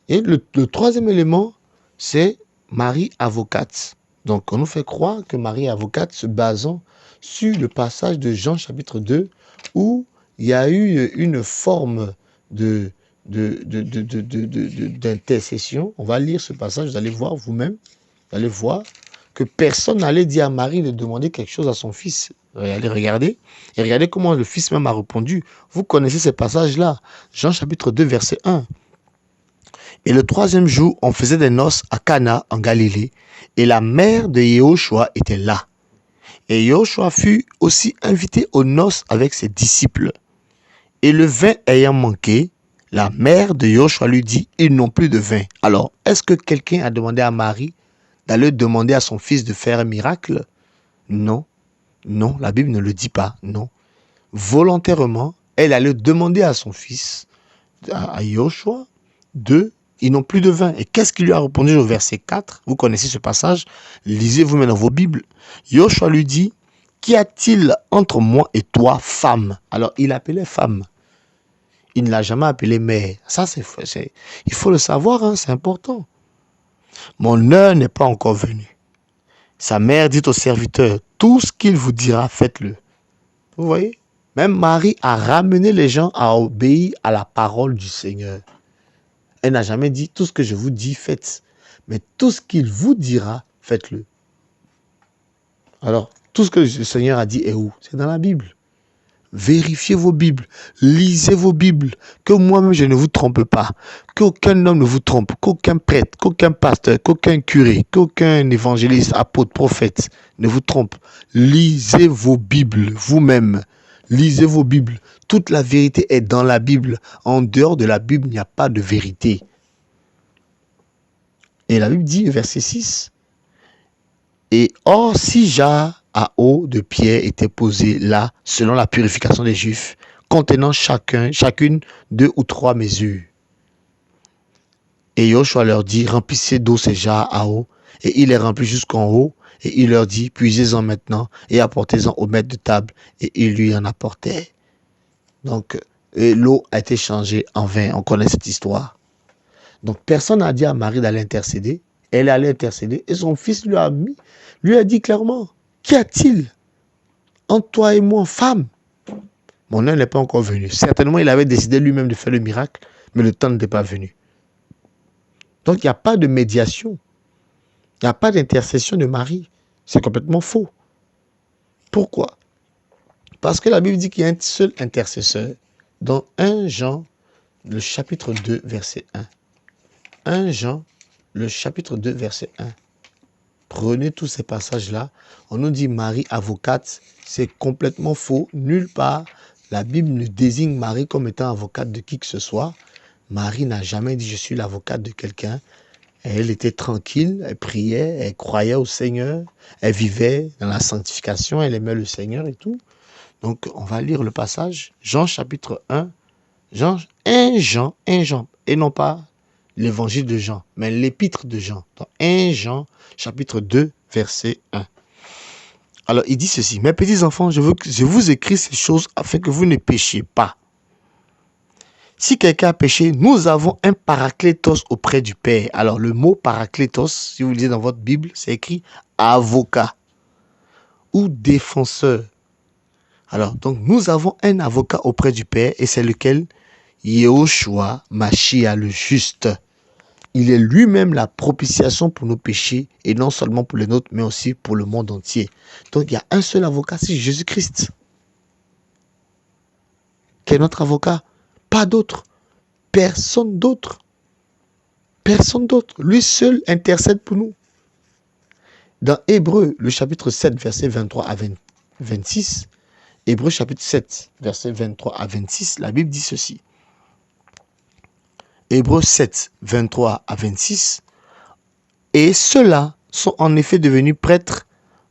Et le troisième élément, c'est Marie avocate. Donc on nous fait croire que Marie est avocate se basant sur le passage de Jean chapitre 2 où il y a eu une forme d'intercession. On va lire ce passage, vous allez voir vous-même, vous allez voir que personne n'allait dire à Marie de demander quelque chose à son fils. Allez regarder, et regardez comment le fils même a répondu. Vous connaissez ces passages-là. Jean chapitre 2, verset 1. Et le troisième jour, on faisait des noces à Cana, en Galilée, et la mère de Yehoshua était là. Et Yehoshua fut aussi invité aux noces avec ses disciples. Et le vin ayant manqué, la mère de Yehoshua lui dit, ils n'ont plus de vin. Alors, est-ce que quelqu'un a demandé à Marie d'aller demander à son fils de faire un miracle? Non. Non, la Bible ne le dit pas, non. Volontairement, elle allait demander à son fils, à Yehoshua, ils n'ont plus de vin. Et qu'est-ce qu'il lui a répondu au verset 4? Vous connaissez ce passage, lisez vous maintenant vos Bibles. Yehoshua lui dit, qu'y a-t-il entre moi et toi, femme? Alors, il appelait femme. Il ne l'a jamais appelée mère. Ça, il faut le savoir, hein, c'est important. Mon heure n'est pas encore venue. Sa mère dit au serviteur, tout ce qu'il vous dira, faites-le. Vous voyez? Même Marie a ramené les gens à obéir à la parole du Seigneur. Elle n'a jamais dit, tout ce que je vous dis, faites. Mais tout ce qu'il vous dira, faites-le. Alors, tout ce que le Seigneur a dit est où? C'est dans la Bible. Vérifiez vos Bibles, lisez vos Bibles, que moi-même je ne vous trompe pas, qu'aucun homme ne vous trompe, qu'aucun prêtre, qu'aucun pasteur, qu'aucun curé, qu'aucun évangéliste, apôtre, prophète ne vous trompe. Lisez vos Bibles vous-même, lisez vos Bibles. Toute la vérité est dans la Bible. En dehors de la Bible, il n'y a pas de vérité. Et la Bible dit, verset 6, et or si jarre à eau de pierre était posée là, selon la purification des Juifs, contenant chacune 2 ou 3 mesures. Et Joshua leur dit, remplissez d'eau ces jarres à eau, et il les remplit jusqu'en haut, et il leur dit, puisez-en maintenant, et apportez-en au maître de table, et il lui en apportait. Donc, l'eau a été changée en vin, on connaît cette histoire. Donc, personne n'a dit à Marie d'aller intercéder, elle est allée intercéder, et son fils lui a dit clairement, qu'y a-t-il entre toi et moi, femme? Mon heure n'est pas encore venu. Certainement, il avait décidé lui-même de faire le miracle, mais le temps n'était pas venu. Donc, il n'y a pas de médiation. Il n'y a pas d'intercession de Marie. C'est complètement faux. Pourquoi? Parce que la Bible dit qu'il y a un seul intercesseur. Dans 1 Jean, le chapitre 2, verset 1. 1 Jean, le chapitre 2, verset 1. Prenez tous ces passages-là. On nous dit Marie avocate. C'est complètement faux. Nulle part, la Bible ne désigne Marie comme étant avocate de qui que ce soit. Marie n'a jamais dit je suis l'avocate de quelqu'un. Elle était tranquille, elle priait, elle croyait au Seigneur, elle vivait dans la sanctification, elle aimait le Seigneur et tout. Donc, on va lire le passage. Jean chapitre 1. Un Jean, et non pas l'évangile de Jean, mais l'épître de Jean. Dans 1 Jean, chapitre 2, verset 1. Alors, il dit ceci, mes petits enfants, je vous écris ces choses afin que vous ne péchiez pas. Si quelqu'un a péché, nous avons un paraklétos auprès du Père. Alors, le mot paraklétos, si vous lisez dans votre Bible, c'est écrit avocat ou défenseur. Alors, donc, nous avons un avocat auprès du Père et c'est lequel? Yehoshua Mashiach le juste. Il est lui-même la propitiation pour nos péchés et non seulement pour les nôtres, mais aussi pour le monde entier. Donc, il y a un seul avocat, c'est Jésus-Christ. Quel est notre avocat? Pas d'autre. Personne d'autre. Personne d'autre. Lui seul intercède pour nous. Dans Hébreux, le chapitre 7, verset 23 à 26, Hébreux chapitre 7, verset 23 à 26, la Bible dit ceci. Hébreux 7, 23 à 26. Et ceux-là sont en effet devenus prêtres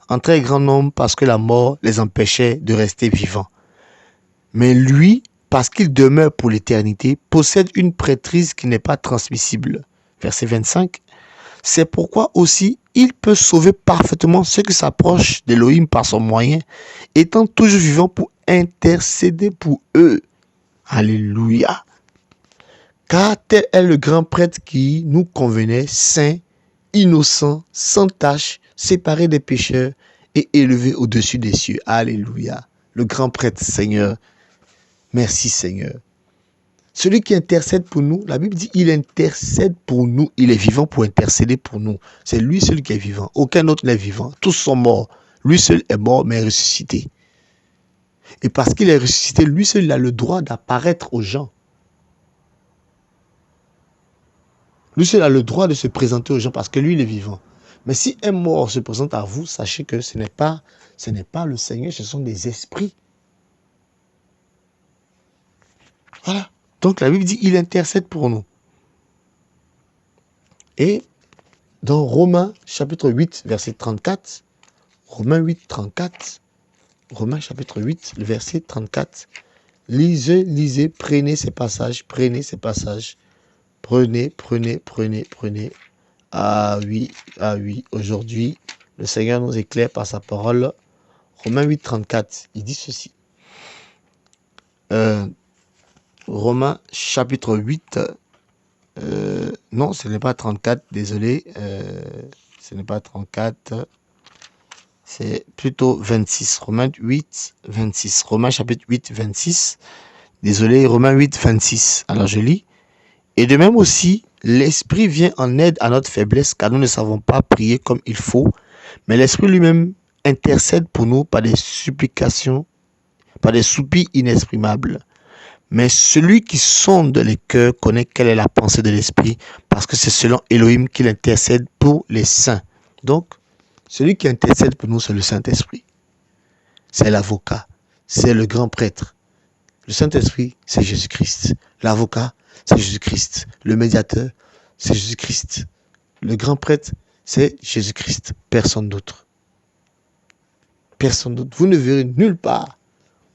en très grand nombre parce que la mort les empêchait de rester vivants. Mais lui, parce qu'il demeure pour l'éternité, possède une prêtrise qui n'est pas transmissible. Verset 25. C'est pourquoi aussi il peut sauver parfaitement ceux qui s'approchent d'Élohim par son moyen, étant toujours vivant pour intercéder pour eux. Alléluia. Car tel est le grand prêtre qui nous convenait, saint, innocent, sans tache, séparé des pécheurs et élevé au-dessus des cieux. Alléluia. Le grand prêtre, Seigneur. Merci, Seigneur. Celui qui intercède pour nous, la Bible dit, il intercède pour nous. Il est vivant pour intercéder pour nous. C'est lui seul qui est vivant. Aucun autre n'est vivant. Tous sont morts. Lui seul est mort, mais ressuscité. Et parce qu'il est ressuscité, lui seul il a le droit d'apparaître aux gens. Lui seul a le droit de se présenter aux gens parce que lui, il est vivant. Mais si un mort se présente à vous, sachez que ce n'est pas le Seigneur, ce sont des esprits. Voilà. Donc la Bible dit, il intercède pour nous. Et dans Romains chapitre 8, verset 34, Romains 8, 34, Romains chapitre 8, le verset 34, lisez, prenez ces passages. Prenez. Ah oui, aujourd'hui, le Seigneur nous éclaire par sa parole. Romains 8, 34, il dit ceci. Romains chapitre 8, non, ce n'est pas 34, désolé, ce n'est pas 34, C'est plutôt 26. Romains 8, 26. Romains chapitre 8, 26. Désolé, Romains 8, 26. Alors je lis. Et de même aussi, l'Esprit vient en aide à notre faiblesse, car nous ne savons pas prier comme il faut, mais l'Esprit lui-même intercède pour nous par des supplications, par des soupirs inexprimables. Mais celui qui sonde les cœurs connaît quelle est la pensée de l'Esprit, parce que c'est selon Elohim qu'il intercède pour les saints. Donc, celui qui intercède pour nous, c'est le Saint-Esprit. C'est l'avocat, c'est le grand prêtre. Le Saint-Esprit, c'est Jésus-Christ. L'avocat, c'est Jésus-Christ. Le médiateur, c'est Jésus-Christ. Le grand prêtre, c'est Jésus-Christ. Personne d'autre. Personne d'autre. Vous ne verrez nulle part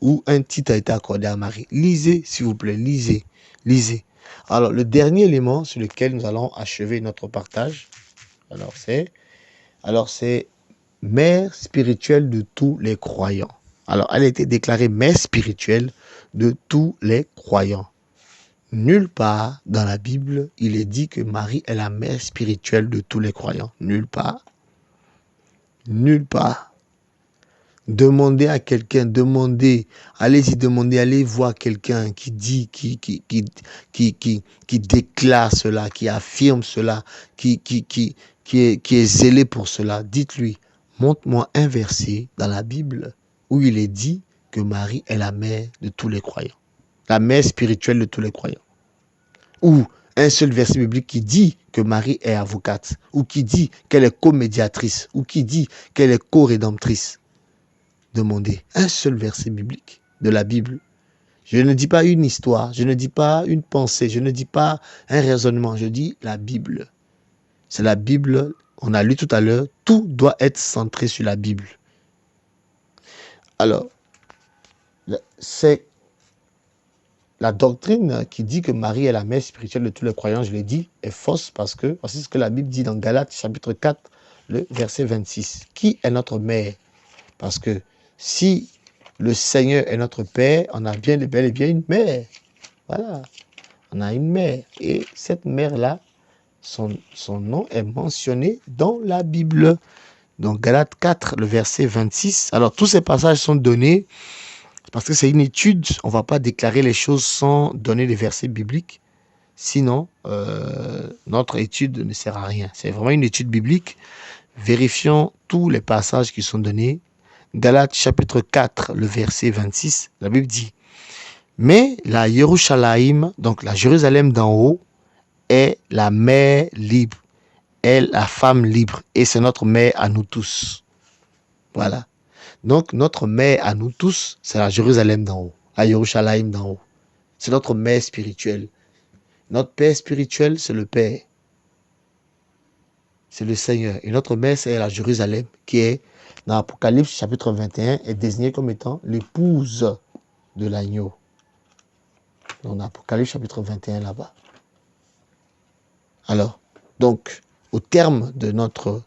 où un titre a été accordé à Marie. Lisez, s'il vous plaît, lisez. Lisez. Alors, le dernier élément sur lequel nous allons achever notre partage, alors c'est mère spirituelle de tous les croyants. Alors, elle a été déclarée mère spirituelle de tous les croyants. Nulle part dans la Bible, il est dit que Marie est la mère spirituelle de tous les croyants. Nulle part. Nulle part. Demandez à quelqu'un, allez-y demander, allez voir quelqu'un qui dit, qui déclare cela, qui affirme cela, qui est zélé pour cela. Dites-lui, montre-moi un verset dans la Bible où il est dit que Marie est la mère de tous les croyants. La mère spirituelle de tous les croyants. Ou un seul verset biblique qui dit que Marie est avocate, ou qui dit qu'elle est co-médiatrice, ou qui dit qu'elle est co-rédemptrice. Demandez un seul verset biblique de la Bible. Je ne dis pas une histoire, je ne dis pas une pensée, je ne dis pas un raisonnement, je dis la Bible. C'est la Bible, on a lu tout à l'heure, tout doit être centré sur la Bible. Alors, c'est la doctrine qui dit que Marie est la mère spirituelle de tous les croyants, je l'ai dit, est fausse parce que, voici ce que la Bible dit dans Galates chapitre 4, le verset 26. Qui est notre mère? Parce que si le Seigneur est notre Père, on a bel et bien une mère. Voilà, on a une mère. Et cette mère-là, son nom est mentionné dans la Bible. Donc Galates 4, le verset 26. Alors tous ces passages sont donnés parce que c'est une étude. On ne va pas déclarer les choses sans donner les versets bibliques. Sinon, notre étude ne sert à rien. C'est vraiment une étude biblique. Vérifions tous les passages qui sont donnés. Galates chapitre 4, le verset 26, la Bible dit « Mais la Yerushalayim, donc la Jérusalem d'en haut, est la mère libre, est la femme libre, et c'est notre mère à nous tous. » Voilà. Donc notre mère à nous tous, c'est la Jérusalem d'en haut, la Yerushalayim d'en haut. C'est notre mère spirituelle. Notre père spirituel, c'est le Père. C'est le Seigneur. Et notre mère, c'est la Jérusalem, qui est dans Apocalypse chapitre 21, est désignée comme étant l'épouse de l'agneau. Dans Apocalypse chapitre 21 là-bas. Alors, donc, au terme de notre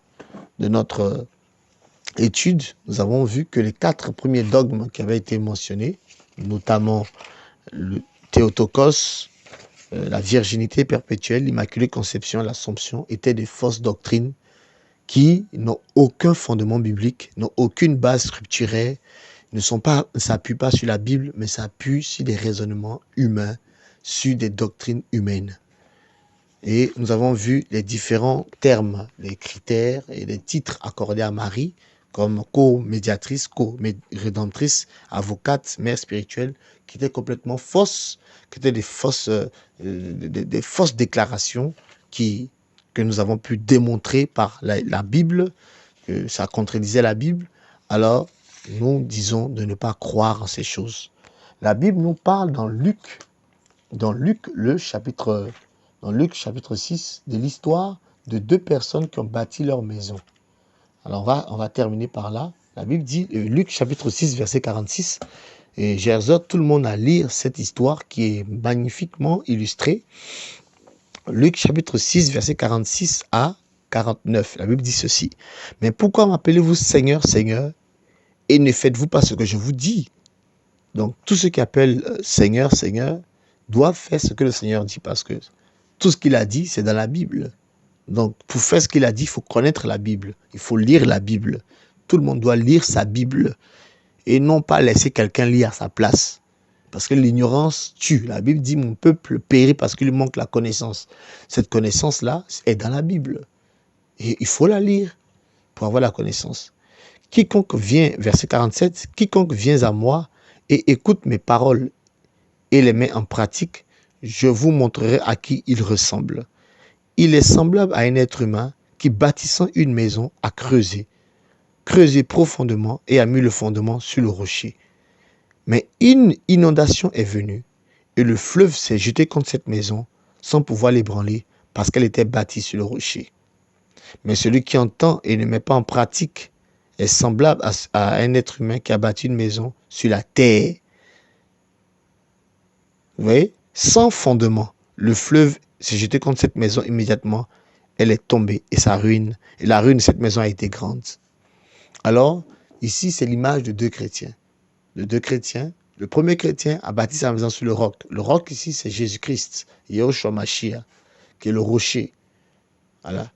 étude, nous avons vu que les 4 premiers dogmes qui avaient été mentionnés, notamment le Théotokos, la virginité perpétuelle, l'immaculée conception, l'Assomption, étaient des fausses doctrines qui n'ont aucun fondement biblique, n'ont aucune base scripturaire, ne s'appuient pas sur la Bible, mais s'appuient sur des raisonnements humains, sur des doctrines humaines. Et nous avons vu les différents termes, les critères et les titres accordés à Marie, comme co-médiatrice, co-rédemptrice, avocate, mère spirituelle, qui étaient complètement fausses, qui étaient des fausses déclarations que nous avons pu démontrer par la Bible, que ça contredisait la Bible. Alors, nous disons de ne pas croire en ces choses. La Bible nous parle dans Luc chapitre 6, de l'histoire de 2 personnes qui ont bâti leur maison. Alors, on va terminer par là. La Bible dit, Luc chapitre 6, verset 46, et j'exhorte tout le monde à lire cette histoire qui est magnifiquement illustrée. Luc chapitre 6, verset 46 à 49. La Bible dit ceci. « Mais pourquoi m'appelez-vous Seigneur, Seigneur, et ne faites-vous pas ce que je vous dis ?» Donc, tous ceux qui appellent Seigneur, Seigneur, doivent faire ce que le Seigneur dit, parce que tout ce qu'il a dit, c'est dans la Bible. Donc, pour faire ce qu'il a dit, il faut connaître la Bible. Il faut lire la Bible. Il faut tout le monde doit lire sa Bible et non pas laisser quelqu'un lire à sa place. Parce que l'ignorance tue. La Bible dit, mon peuple périt parce qu'il lui manque la connaissance. Cette connaissance-là est dans la Bible. Et il faut la lire pour avoir la connaissance. Quiconque vient, verset 47, quiconque vient à moi et écoute mes paroles et les met en pratique, je vous montrerai à qui il ressemble. Il est semblable à un être humain qui, bâtissant une maison, a creusé profondément et a mis le fondement sur le rocher. Mais une inondation est venue et le fleuve s'est jeté contre cette maison sans pouvoir l'ébranler parce qu'elle était bâtie sur le rocher. Mais celui qui entend et ne met pas en pratique est semblable à un être humain qui a bâti une maison sur la terre. Vous voyez, sans fondement, le fleuve s'est jeté contre cette maison immédiatement. Elle est tombée et sa ruine, et la ruine de cette maison a été grande. Alors, ici, c'est l'image de deux chrétiens. De deux chrétiens. Le premier chrétien a bâti sa maison sur le roc. Le roc ici, c'est Jésus-Christ, Yahushua Mashiach, qui est le rocher. Voilà.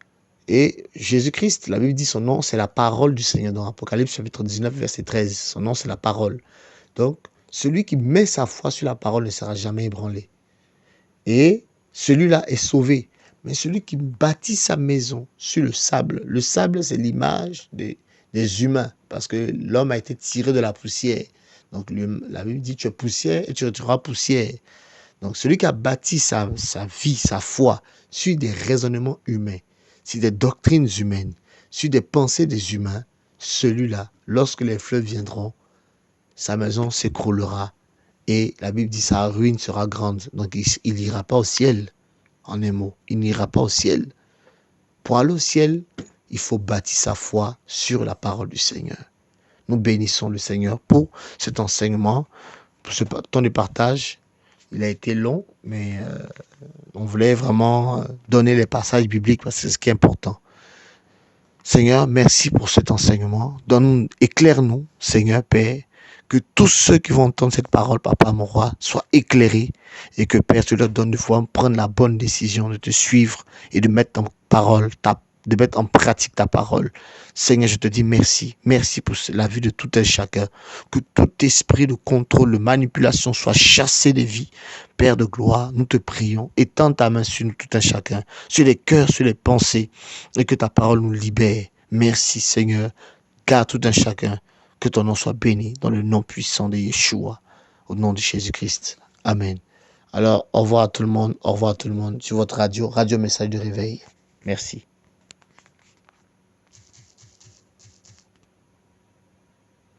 Et Jésus-Christ, la Bible dit son nom, c'est la parole du Seigneur. Dans Apocalypse chapitre 19, verset 13, son nom, c'est la parole. Donc, celui qui met sa foi sur la parole ne sera jamais ébranlé. Et celui-là est sauvé. Mais celui qui bâtit sa maison sur le sable, c'est l'image des humains, parce que l'homme a été tiré de la poussière. Donc, la Bible dit, tu es poussière et tu retourneras poussière. Donc, celui qui a bâti sa vie, sa foi, sur des raisonnements humains, sur des doctrines humaines, sur des pensées des humains, celui-là, lorsque les fleuves viendront, sa maison s'écroulera. Et la Bible dit sa ruine sera grande. Donc, il n'ira pas au ciel, en un mot. Il n'ira pas au ciel. Pour aller au ciel, il faut bâtir sa foi sur la parole du Seigneur. Nous bénissons le Seigneur pour cet enseignement, pour ce temps de partage. Il a été long, mais on voulait vraiment donner les passages bibliques parce que c'est ce qui est important. Seigneur, merci pour cet enseignement. Éclaire-nous, Seigneur Père, que tous ceux qui vont entendre cette parole, Papa, mon roi, soient éclairés et que Père, tu leur donnes de pouvoir prendre la bonne décision de te suivre et de mettre en parole de mettre en pratique ta parole. Seigneur, je te dis merci. Merci pour la vie de tout un chacun. Que tout esprit de contrôle, de manipulation soit chassé des vies. Père de gloire, nous te prions. Étends ta main sur nous tout un chacun, sur les cœurs, sur les pensées, et que ta parole nous libère. Merci Seigneur. Garde tout un chacun. Que ton nom soit béni dans le nom puissant de Yeshua. Au nom de Jésus-Christ. Amen. Alors, au revoir à tout le monde. Au revoir à tout le monde sur votre radio, Radio Message de Réveil. Merci.